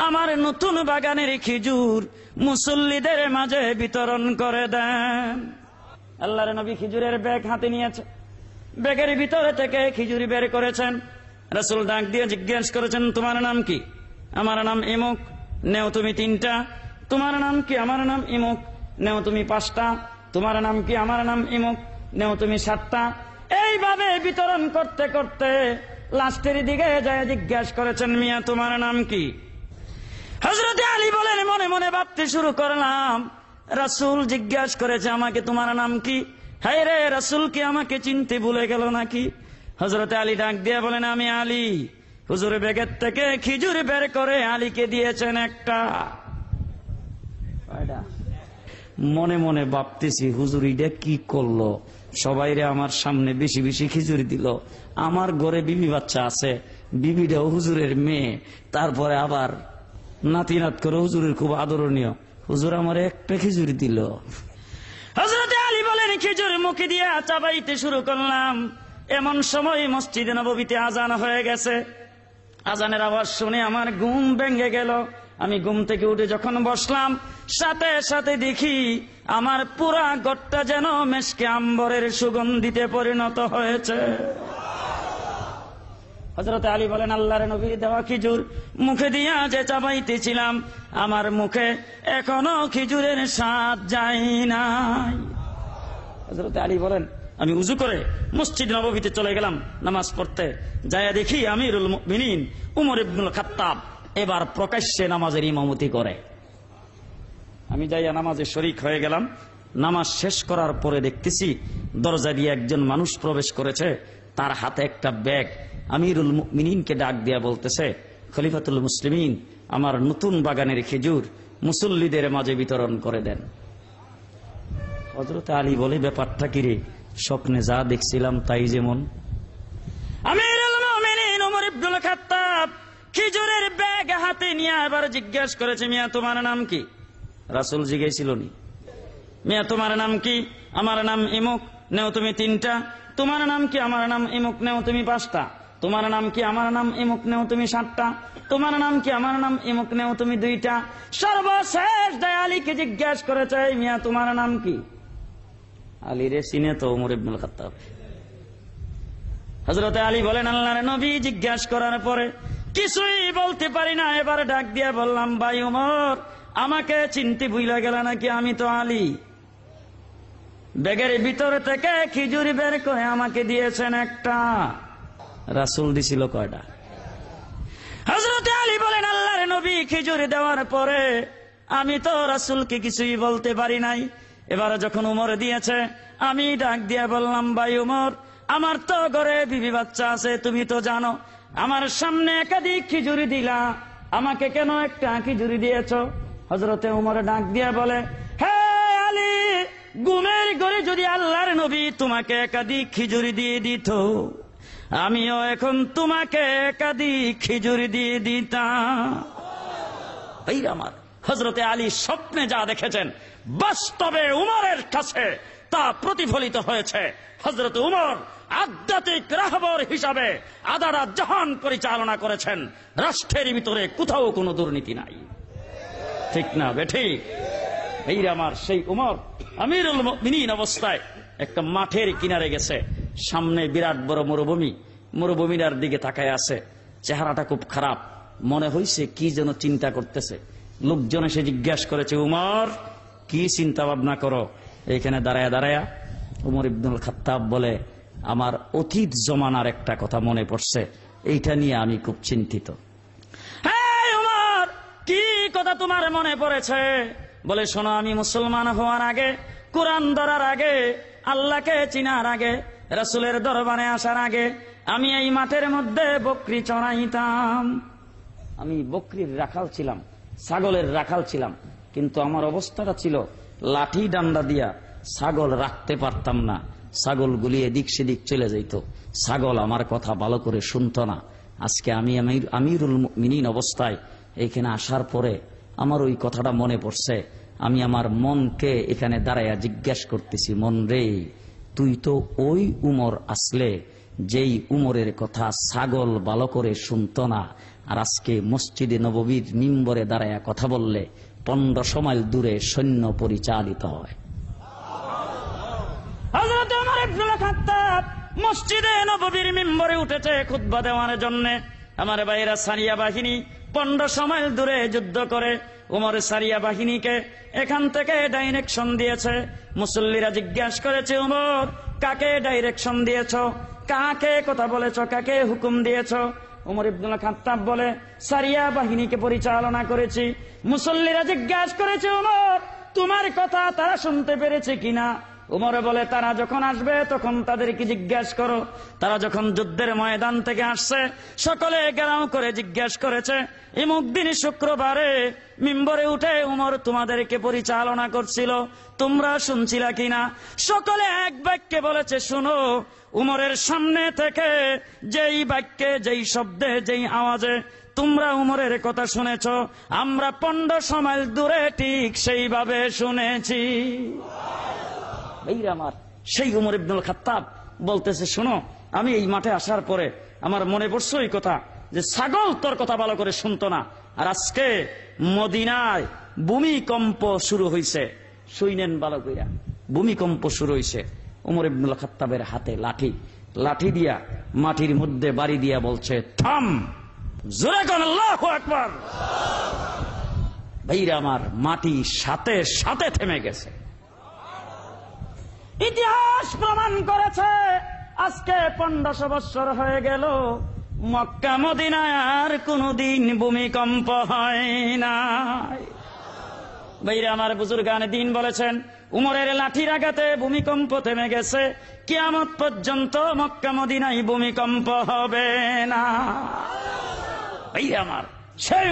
আমার নতুন বাগানের খেজুর মুসল্লিদের মাঝে বিতরণ করে দেন। আল্লাহর নবী খেজুরের ব্যাগ হাতে নিয়েছে, ব্যাগের ভিতরে থেকে খিজুরি বের করেছেন। রাসূল ডাক দিয়ে জিজ্ঞেস করেছেন, তোমার নাম কি? আমার নাম ইমুক, নেও তুমি 3টা। তোমার নাম কি? আমার নাম ইমুক, নেও তুমি 5টা। তোমার নাম কি? আমার নাম ইমুক, নেও তুমি 7টা। এইভাবে বিতরণ করতে করতে লাস্টের দিকে যায় জিজ্ঞেস করেছেন, মিয়া তোমার নাম কি? হযরত আলী বলেন, মনে মনে ভাবতে শুরু করলাম, রাসূল জিজ্ঞেস করেছে আমাকে তোমার নাম কি? হায় রে, রাসূল কি আমাকে চিনতে ভুলে গেল নাকি? হযরত আলী ডাক দিয়ে বলেন, আমি আলী। হুজুর ব্যাগের থেকে খিজুর বের করে আলীকে দিয়েছেন একটা। মনে মনে ভাবতেছি, হুজুর এটা কি করলো? সবাইরে আমার সামনে বেশি বেশি খিচুড়ি দিল। আমার ঘরে বিবি বাচ্চা আছে, বিবিটাও হুজুরের মেয়ে, তারপরে আবার নাতি নাত করে হুজুরের খুব আদরণীয়। হুজুর আমার একটা খিচুড়ি দিল। হযরত আলী বলেন, খিচুর মুখে দিয়ে চাবাইতে শুরু করলাম। এমন সময় মসজিদে নববীতে আজান হয়ে গেছে। আজানের আওয়াজ শুনে আমার ঘুম ভেঙে গেল। আমি ঘুম থেকে উঠে যখন বসলাম, সাথে সাথে দেখি আমার পুরা ঘরটা যেন মেশকে আম্বরের সুগন্ধিতে পরিণত হয়েছে। হযরত আলী বলেন, আল্লাহর নবীর দেওয়া খিজুর মুখে দিয়া যে চাবাইতেছিলাম, আমার মুখে এখনো খিজুরের স্বাদ যায় নাই। হযরত আলী বলেন, আমি উযু করে মসজিদ নববীতে চলে গেলাম নামাজ পড়তে। যায়া দেখি আমিরুল মুমিনিন উমর ইবনুল খাত্তাব এবার প্রকাশ্যে নামাজের ইমামতি করে। আমি যাইয়া নামাজে শরীক হয়ে গেলাম। নামাজ শেষ করার পরে দেখতেছি দরজা দিয়ে একজন মানুষ প্রবেশ করেছে, তার হাতে একটা ব্যাগ। আমিরুল মুমিনিনকে ডাক দিয়া বলতেছে, খলিফাতুল মুসলিমিন, আমার নতুন বাগানের খেজুর মুসল্লিদের মাঝে বিতরণ করে দেন। হযরত আলী বলে, ব্যাপারটা কি রে? স্বপ্নে যা দেখছিলাম তাই যেমন। আমিরুল মুমিনিন ওমর ইবনুল খাত্তাব খেজুরের ব্যাগ হাতে নিয়ে এবার জিজ্ঞেস করেছে, মিয়া তোমার নাম কি? রাসূল জিজ্ঞেসিল নি, মিয়া তোমার নাম কি? আমার নাম ইমুক, নেও তুমি 3টা। তোমার নাম কি? আমার নাম ইমুক, নেও তুমি 5টা। তোমার নাম কি? আমার নাম ইমুক, নেও তুমি 7টা। তোমার নাম কি? আমার নাম ইমুক, নেও তুমি 2টা। সর্বশেষ দয়ালীকে জিজ্ঞেস করেছে, মিয়া তোমার নাম কি? আলী রে চিনে তো ওমর ইবনুল খাত্তাব। হযরত আলী বলেন, আল্লাহর নবী জিজ্ঞেস করার পরে কিছুই বলতে পারি না, এবার ডাক দিয়া বললাম, ভাই ওমর, আমাকে চিনতে ভুলে গেল নাকি? আমি তো আলী। ব্যাগের ভিতর থেকে খিজুরি বের করে আমাকে দিয়েছেন একটা। রাসূল দিছিল কয়টা? হযরত আলী বলেন, আল্লাহর নবী খিজুরি দেওয়ার পরে আমি তো রাসূলকে কিছুই বলতে পারি নাই। এবার যখন উমর দিয়েছে, আমি ডাক দিয়া বললাম, ভাই উমর, আমার তো ঘরে বিবি বাচ্চা আছে, তুমি তো জানো। আমার সামনে একাধিক খিজুরি দিলা, আমাকে কেন একটা খিজুরি দিয়েছ? হযরতে উমর ডাক দিয়া বলে, হে আলী, ঘুমের ঘরে যদি আল্লাহর নবী তোমাকে একাধিক খিজুরি দিয়ে দিত, আমিও এখন তোমাকে একাধিক খিজুরি দিয়ে দিতাম। এই আমার হযরতে আলী স্বপ্নে যা দেখেছেন, বাস্তবে উমরের কাছে তা প্রতিফলিত হয়েছে। হযরত উমর আধ্যাত্মিক রাহবর হিসাবে আদারা জাহান পরিচালনা করেছেন। রাষ্ট্রের ভিতরে কোথাও কোনো দুর্নীতি নাই, ঠিক না বেঠিক? এই আমার সেই উমর আমিরুল মুমিনিন অবস্থায় একটা মাঠের কিনারে গেছে, সামনে বিরাট বড় মরুভূমি, মরুভূমিটার দিকে তাকায় আছে। চেহারাটা খুব খারাপ, মনে হইছে কি যেন চিন্তা করতেছে। লোকজন এসে জিজ্ঞাসা করেছে, উমর কি চিন্তা ভাবনা করো এইখানে দাঁড়ায়া দাঁড়ায়া? উমর ইবনুল খাত্তাব বলে, আমার অতীত জমানার একটা কথা মনে পড়ছে, এইটা নিয়ে আমি খুব চিন্তিত। হ্যাঁ উমর, কি কথা তোমার মনে পড়েছে? বলে, শোনো, আমি মুসলমান হওয়ার আগে, কোরআন ধরার আগে, আল্লাহকে চিনার আগে, রাসূলের দরবারে আসার আগে আমি এই মাঠের মধ্যে বকরি চড়াইতাম। আমি বকরির রাখাল ছিলাম, ছাগলের রাখাল ছিলাম, কিন্তু আমার অবস্থাটা ছিল লাঠি ডান্ডা দিয়া ছাগল রাখতে পারতাম না। ছাগলগুলি এদিক সেদিক চলে যেত, ছাগল আমার কথা ভালো করে শুনতো না। আজকে আমি আমিরুল মুমিনিন অবস্থায় এখানে আসার পরে আমার ওই কথাটা মনে পড়ছে। আমি আমার মনকে এখানে দাঁড়াইয়া জিজ্ঞেস করতেছি, মন রে, তুই তো ওই উমর আসলে যেই উমরের কথা ছাগল ভালো করে শুনতো না, আর আজকে মসজিদে নববীর মিম্বরে দাঁড়াইয়া কথা বললে 1500 মাইল দূরে সৈন্য পরিচালিত হয়। হযরত উমর ইবনুল খাত্তাব মসজিদে নববীর মিম্বরে উঠেছে খুতবা দেওয়ার জন্য। আমার ভাইরা, সারিয়া বাহিনী 1500 মাইল দূরে যুদ্ধ করে উমর সারিয়া বাহিনীকে এখান থেকে ডাইরেকশন দিয়েছে। মুসল্লিরা জিজ্ঞাসা করেছে, উমর কাকে ডাইরেকশন দিয়েছ, কাকে কথা বলেছ, কাকে হুকুম দিয়েছ? উমর ইবনুল খাত্তাব বলে, সারিয়া বাহিনীকে পরিচালনা করেছি। মুসল্লিরা জিজ্ঞাসা করেছে, উমর তোমার কথা তারা শুনতে পেরেছে কিনা? উমর বলে, তারা যখন আসবে তখন তাদেরকে জিজ্ঞাসা করো। তারা যখন যুদ্ধের ময়দান থেকে আসছে, সকলে গেরাও করে জিজ্ঞাসা করেছে, ইমুক দিন শুক্রবারে মিম্বরে উঠে উমর তোমাদেরকে পরিচালনা করছিল, তোমরা শুনছিলা কিনা? সকলে এক বাক্যে বলেছে, শুনো। উমরের সামনে থেকে যেই বাক্যে, যেই শব্দে, যেই আওয়াজে তোমরা উমরের কথা শুনেছ, আমরা 1500 মাইল দূরে ঠিক সেইভাবে শুনেছি। ভাইরা আমার, সেই উমর ইবনুল খাত্তাব বলতেছে, শোনো, আমি এই মাঠে আসার পরে আমার মনে পড়ছে ওই কথা যে ছাগল তোর কথা ভালো করে শুনতো না। আর আজকে মদিনায় ভূমিকম্প শুরু হয়েছে, শুইনেন ভালো কইরা, ভূমিকম্প শুরু হয়েছে। উমর ইবনুল খাত্তাবের হাতে লাঠি, লাঠি দিয়া মাটির মধ্যে বাড়ি দিয়া বলছে, থাম, জোরে কোন আল্লাহু আকবার। ভাইরা আমার, মাটি সাথে সাথে থেমে গেছে। ইতিহাস প্রমাণ করেছে আজকে 1500 বছর হয়ে গেল, মক্কা মদিনায় আর কোনদিন ভূমিকম্প হয় না। ভাইরা আমার, বুজুর্গানে দিন বলেছেন, উমরের লাঠির আঘাতে ভূমিকম্প থেমে গেছে, কিয়ামত পর্যন্ত মক্কা মদিনায় ভূমিকম্প হবে না। ভাইরা আমার, সেই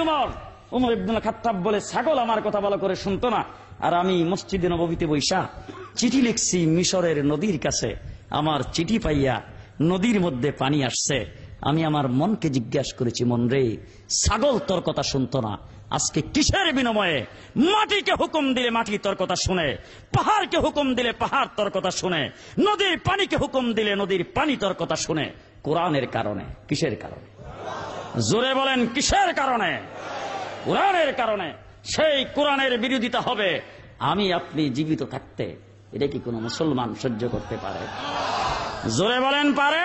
উমর ইবনুল খাত্তাব বলে, ছাগল আমার কথা ভালো করে শুনতো না। আর আমি মসজিদে নববীতে বৈশা চিঠি লিখছি মিশরের নদীর কাছে। আমার চিঠি পাইয়া নদীর মধ্যে পানি আসছে। আমি আমার মনকে জিজ্ঞাসা করেছি, মন রে, ছাগল তোর কথা শুনতো না, আজকে কিসের বিনিময়ে মাটিকে হুকুম দিলে মাটি তোর কথা শুনে, পাহাড়কে হুকুম দিলে পাহাড় তোর কথা শুনে, নদীর পানিকে হুকুম দিলে নদীর পানি তোর কথা শুনে? কোরআনের কারণে। কিসের কারণে? জোরে বলেন, কিসের কারণে? কোরআনের কারণে। সেই কোরআনের বিরোধিতা হবে আমি আপনি জীবিত থাকতে, এটা কি কোনো মুসলমান সহ্য করতে পারে? জোরে বলেন, পারে?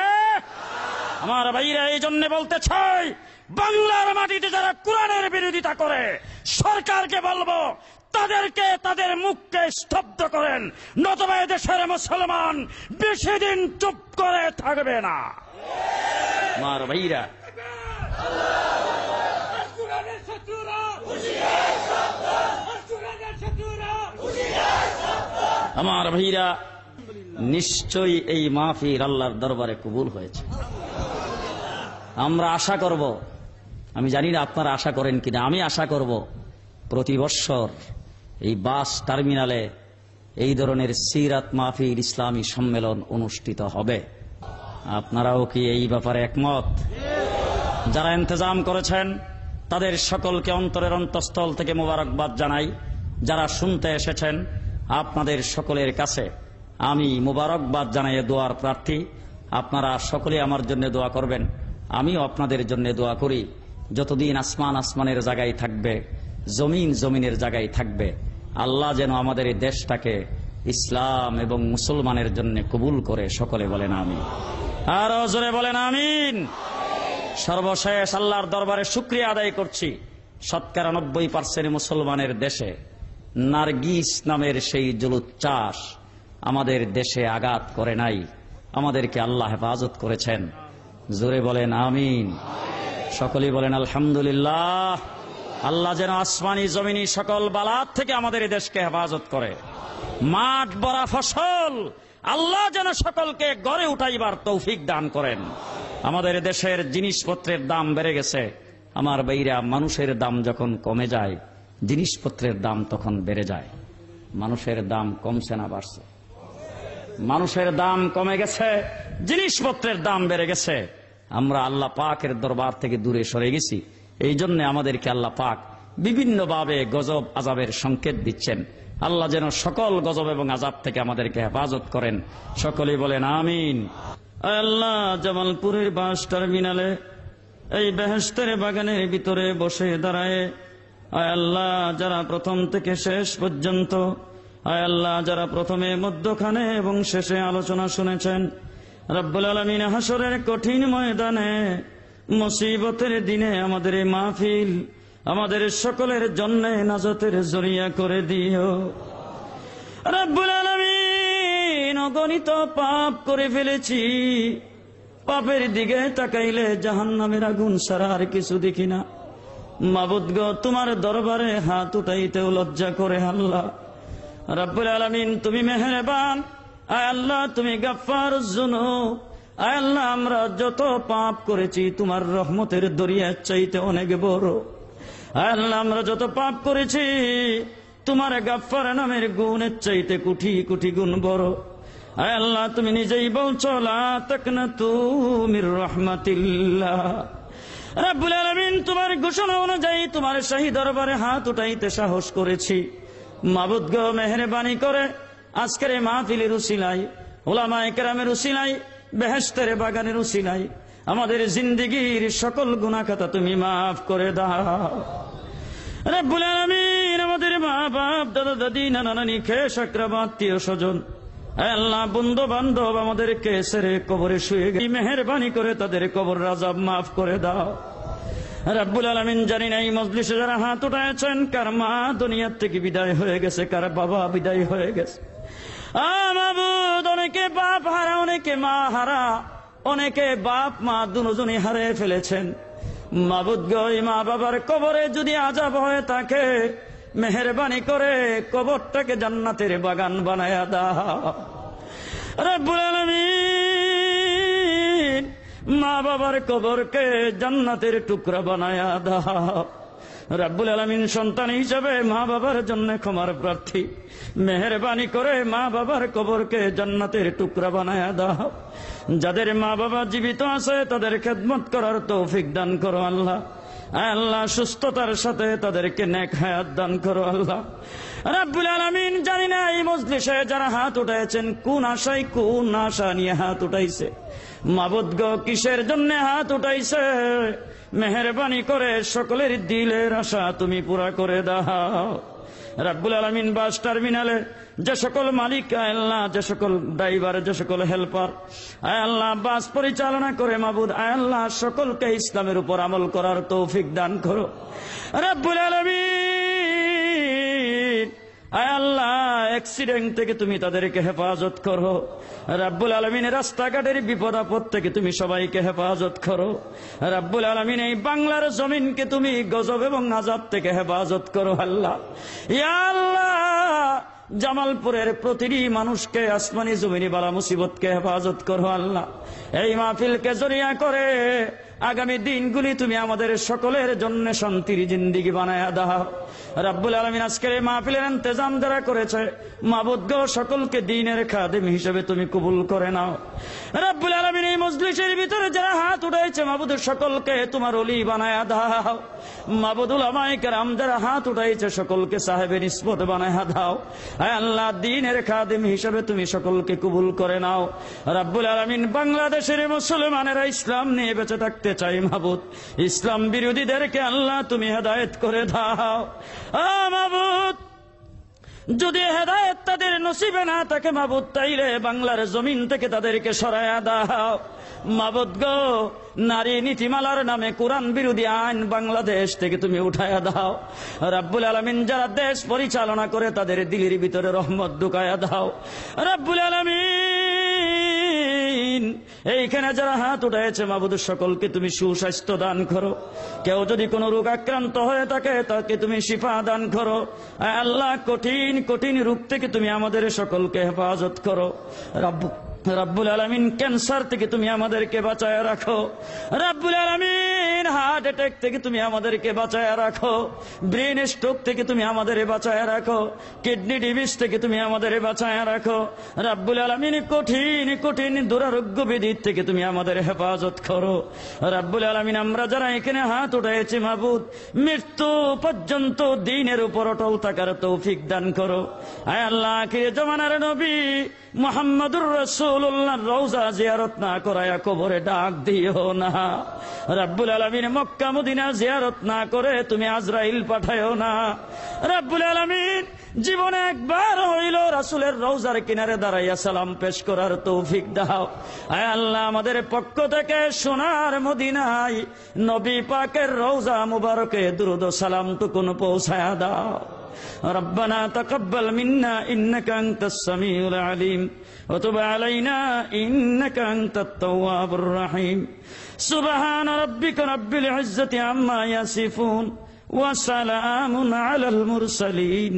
আমার ভাইরা, এই জন্য বলতে চাই, বাংলার মাটিতে যারা কোরআনের বিরোধিতা করে, সরকারকে বলবো তাদেরকে, তাদের মুখকে স্তব্ধ করেন, নতুবা দেশের মুসলমান বেশি দিন চুপ করে থাকবে না। আমার ভাইরা, আমার ভাইরা, নিশ্চয়ই এই মাহফিল আল্লাহর দরবারে কবুল হয়েছে। আমরা আশা করব, আমি জানি না আপনারা আশা করেন কিনা, আমি আশা করব প্রতি বৎসর এই বাস টার্মিনালে এই ধরনের সিরাত মাহফিল, ইসলামী সম্মেলন অনুষ্ঠিত হবে। আপনারাও কি এই ব্যাপারে একমত? যারা ইন্তজাম করেছেন তাদের সকলকে অন্তরের অন্তঃস্থল থেকে মোবারকবাদ জানাই। যারা শুনতে এসেছেন আপনাদের সকলের কাছে আমি মোবারকবাদ জানাই, দোয়ার প্রার্থী। আপনারা সকলে আমার জন্য দোয়া করবেন, আমিও আপনাদের জন্য দোয়া করি। যতদিন আসমান আসমানের জায়গায় থাকবে, জমিন জমিনের জায়গায় থাকবে, আল্লাহ যেন আমাদের এই দেশটাকে ইসলাম এবং মুসলমানের জন্য কবুল করে। সকলে বলেন আমিন, আরো জোরে বলেন আমিন। সর্বশেষ আল্লাহর দরবারে শুকরিয়া আদায় করছি, 90% মুসলমানের দেশে নার্গিস নামের সেই জলুচ্ছ্বাস আমাদের দেশে আঘাত করে নাই। আমাদেরকে আল্লাহ হেফাজত করেছেন। জোরে বলেন আমিন। সকলেই বলেন আলহামদুলিল্লাহ। আল্লাহ যেন আসমানি জমিনি সকল বালাত থেকে আমাদের এই দেশকে হেফাজত করে। মাঠ ভরা ফসল আল্লাহ যেন সকলকে গড়ে উঠাইবার তৌফিক দান করেন। আমাদের দেশের জিনিসপত্রের দাম বেড়ে গেছে। আমার ভাইরা, মানুষের দাম যখন কমে যায়, জিনিসপত্রের দাম তখন বেড়ে যায়। মানুষের দাম কমছে না বাড়ছে? মানুষের দাম কমে গেছে, জিনিসপত্রের দাম বেড়ে গেছে। আমরা আল্লাহ পাকের দরবার থেকে দূরে সরে গেছি। এই জন্য আমাদেরকে আল্লাহ পাক বিভিন্নভাবে গজব আযাবের সংকেত দিচ্ছেন। আল্লাহ যেন সকল গজব এবং আযাব থেকে আমাদেরকে হেফাজত করেন। সকলেই বলেন আমিন। আল্লাহ, জামালপুরের বাস টার্মিনালে এই বেহেশতের বাগানের ভিতরে বসে দাঁড়ায়, আয় আল্লাহ, যারা প্রথম থেকে শেষ পর্যন্ত, আয় আল্লাহ, যারা প্রথমে মধ্যখানে এবং শেষে আলোচনা শুনেছেন, রব্বুল আলামিন হাসরের কঠিন ময়দানে মুসিবতের দিনে আমাদের এই মাহফিল আমাদের সকলের জন্য নাজাতের জরিয়া করে দিও। রব্বুল আলামিন অগণিত পাপ করে ফেলেছি, পাপের দিকে তাকাইলে জাহান্নামের আগুন ছাড়া আর কিছু দেখি না। মাবুদ গো, তোমার দরবারে হাত উঠাইতেও লজ্জা করে আল্লাহ। রব্বুল আলামিন তুমি মেহেরবান, আয় আল্লাহ তুমি গাফফার যুনুব। আয় আল্লাহ আমরা যত পাপ করেছি তোমার রহমতের দরিয়ার চাইতে অনেক বড়। আয় আল্লাহ আমরা যত পাপ করেছি তোমার গাফফার নামের গুণের চাইতে কোটি কোটি গুণ বড়। আয় আল্লাহ তুমি নিজেই বলছো লা তাকনাতু মির রাহমাতিল্লাহ। রব্বুল আলামিন তোমার ঘোষণা অনুযায়ী তোমার শাহী দরবারে হাত উঠাইতে সাহস করেছি। মাবুদ গো, মেহেরবানি করে আজকের এই মাহফিলের উসিলায়, উলামায়ে কেরামের উসিলায়, বেহেশতের বাগানের উসিলায় আমাদের জিন্দেগীর সকল গুনাহ খাতা তুমি মাফ করে দাও। রব্বুল আলামিন আমাদের মা বাপ, দাদা দাদি, নানা নানি, খেশ আকরাবা, আত্মীয় স্বজন, আল্লাহ বন্ধু বান্ধব আমাদেরকে ছেড়ে কবরে শুয়ে গেছে, মেহেরবানি করে তাদের কবর আযাব মাফ করে দাও। রব্বুল আলামিন জানি না এই মজলিসে যারা হাত উঠায়ছেন কার মা দুনিয়ার থেকে বিদায় হয়ে গেছে, কার বাবা বিদায় হয়ে গেছে। মাবুদ, অনেকে বাপ হারা, অনেকে মা হারা, অনেকে বাপ মা দুজনই হারিয়ে ফেলেছেন। মাবুদ গো, এই মা বাবার কবরে যদি আযাব হয়ে থাকে মেহেরবানি করে কবরটাকে জান্নাতের বাগান বানায়া দাও। রব্বুল আলামিন মা বাবার কবরকে জান্নাতের টুকরা বানায়া দাও। রব্বুল আলামিন সন্তান হিসেবে মা বাবার জন্য ক্ষমার প্রার্থী, মেহেরবানি করে মা বাবার কবরকে জান্নাতের টুকরা বানায়া দাও। যাদের মা বাবা জীবিত আছে তাদের খেদমত করার তৌফিক দান করো আল্লাহ। আল্লাহ সুস্থতার সাথে তাদেরকে নেক হায়াত দান করো আল্লাহ। রব্বুল আলামিন জানি না এই মজলিসে যারা হাত উঠাইছেন কোন আশায়, কোন আশা নিয়ে হাত উঠাইছে। মাবুদ গো, কিসের জন্য হাত উঠাইছে মেহেরবানি করে সকলের দিলের আশা তুমি পুরা করে দাও। রব্বুল আলামিন বাস টার্মিনালে যে সকল মালিক, আল্লাহ যে সকল ড্রাইভার, যে সকল হেল্পার আল্লাহ বাস পরিচালনা করে মাবুদ, আল্লাহ সকলকে ইসলামের উপর আমল করার তৌফিক দান করো। রব্বুল আলামিন আল্লাহ অ্যাক্সিডেন্ট থেকে তুমি তাদেরকে হেফাজত করো। রব্বুল আলামিন রাস্তাঘাটের বিপদ আপদ থেকে তুমি সবাইকে হেফাজত করো। রব্বুল আলামিন এই বাংলার জমিনকে তুমি গজব এবং আযাব থেকে হেফাজত করো আল্লাহ। ইয়া আল্লাহ, জামালপুরের প্রতিটি মানুষকে আসমানি জমিনি বালা মুসিবতকে হেফাজত করো আল্লাহ। এই মাহফিলকে জরিয়া করে আগামী দিনগুলি তুমি আমাদের সকলের জন্য শান্তির জিন্দেগি বানায়া দাও। রব্বুল আলামিন আজকের এই মাহফিলের ইন্তজাম যারা করেছে মাবুদ গো, সকলকে দ্বীনের খাদেম হিসেবে তুমি কবুল করে নাও। রব্বুল আলামিন এই মজলিসের ভিতরে যারা হাত উঠাইছে মাবুদ সকলকে তোমার ওলি বানায়া দাও। মাবুদ উলামায়ে কেরাম যারা হাত উঠাইছে সকলকে সাহেবে নিসবত বানায়া দাও। আয় আল্লাহ, দ্বীনের খাদেম হিসেবে তুমি সকলকে কবুল করে নাও। রব্বুল আলামিন বাংলাদেশের মুসলমানেরা ইসলাম নিয়ে বেঁচে থাকতে চাই মাবুদ, ইসলাম বিরোধীদেরকে আল্লাহ তুমি হেদায়েত করে দাও। মাবুদ, যদি হেদায়েত তাদের নসিবে না থাকে মাবুদ, তাইলে বাংলার জমিন থেকে তাদেরকে সরায়া দাও। মাবুদ গো, নারী নীতিমালার নামে কোরআন বিরোধী আইন বাংলাদেশ থেকে তুমি উঠায়া দাও। রব্বুল আলামিন যারা দেশ পরিচালনা করে তাদের দিলের ভিতরে রহমত ঢুকায়া দাও। রব্বুল আলামিন এইখানে যারা হাত উঠাইছে মাবুদ সকলকে তুমি সুস্বাস্থ্য দান করো। কেউ যদি কোনো রোগ আক্রান্ত হয়ে থাকে তাকে তুমি শিফা দান করো। আল্লাহ, কঠিন কঠিন রোগ থেকে তুমি আমাদের সকলকে হেফাজত করো। রব্বুল আলামিন ক্যান্সার থেকে তুমি আমাদেরকে বাঁচায় রাখো। রব্বুল আলামিন হার্ট অ্যাটাক থেকে তুমি আমাদেরকে বাঁচায় রাখো। ব্রেন স্ট্রোক থেকে তুমি আমাদের বাঁচায় রাখো। কিডনি ডিজিজ থেকে তুমি আমাদের বাঁচায় রাখো। রব্বুল আলামিন কঠিন কঠিন দুরারোগ্য ব্যাধি থেকে তুমি আমাদের হেফাজত করো। রব্বুল আলামিন আমরা যারা এখানে হাত উঠাইছি মাবুদ, মৃত্যু পর্যন্ত দ্বীনের উপর অটল থাকার তৌফিক দান করো। আয় আল্লাহ, আখির জামানার নবী মুহাম্মদুর রাসূল রাসূলুল্লাহর রওজা জিয়ারত না করায়া কবরে ডাক দিও না। রব্বুল আলামিন মক্কা মদিনা জিয়ারত না করে তুমি আজরাইল পাঠায়ো না। রব্বুল আলামিন জীবনে একবার হইল রাসূলের রওজার কিনারে দাঁড়াইয়া সালাম পেশ করার তৌফিক দাও। আয় আল্লাহ, আমাদের পক্ষ থেকে সোনার মদিনায় নবী পাকের রওজা মুবারকে দুরূদ ও সালাম টুকুন পৌঁছায়া দাও। ربنا تقبل منا إنك أنت السميع العليم وتب علينا إنك أنت التواب الرحيم سبحان ربك رب العزة عما يصفون وسلام على المرسلين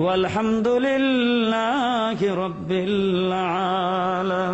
والحمد لله رب العالمين.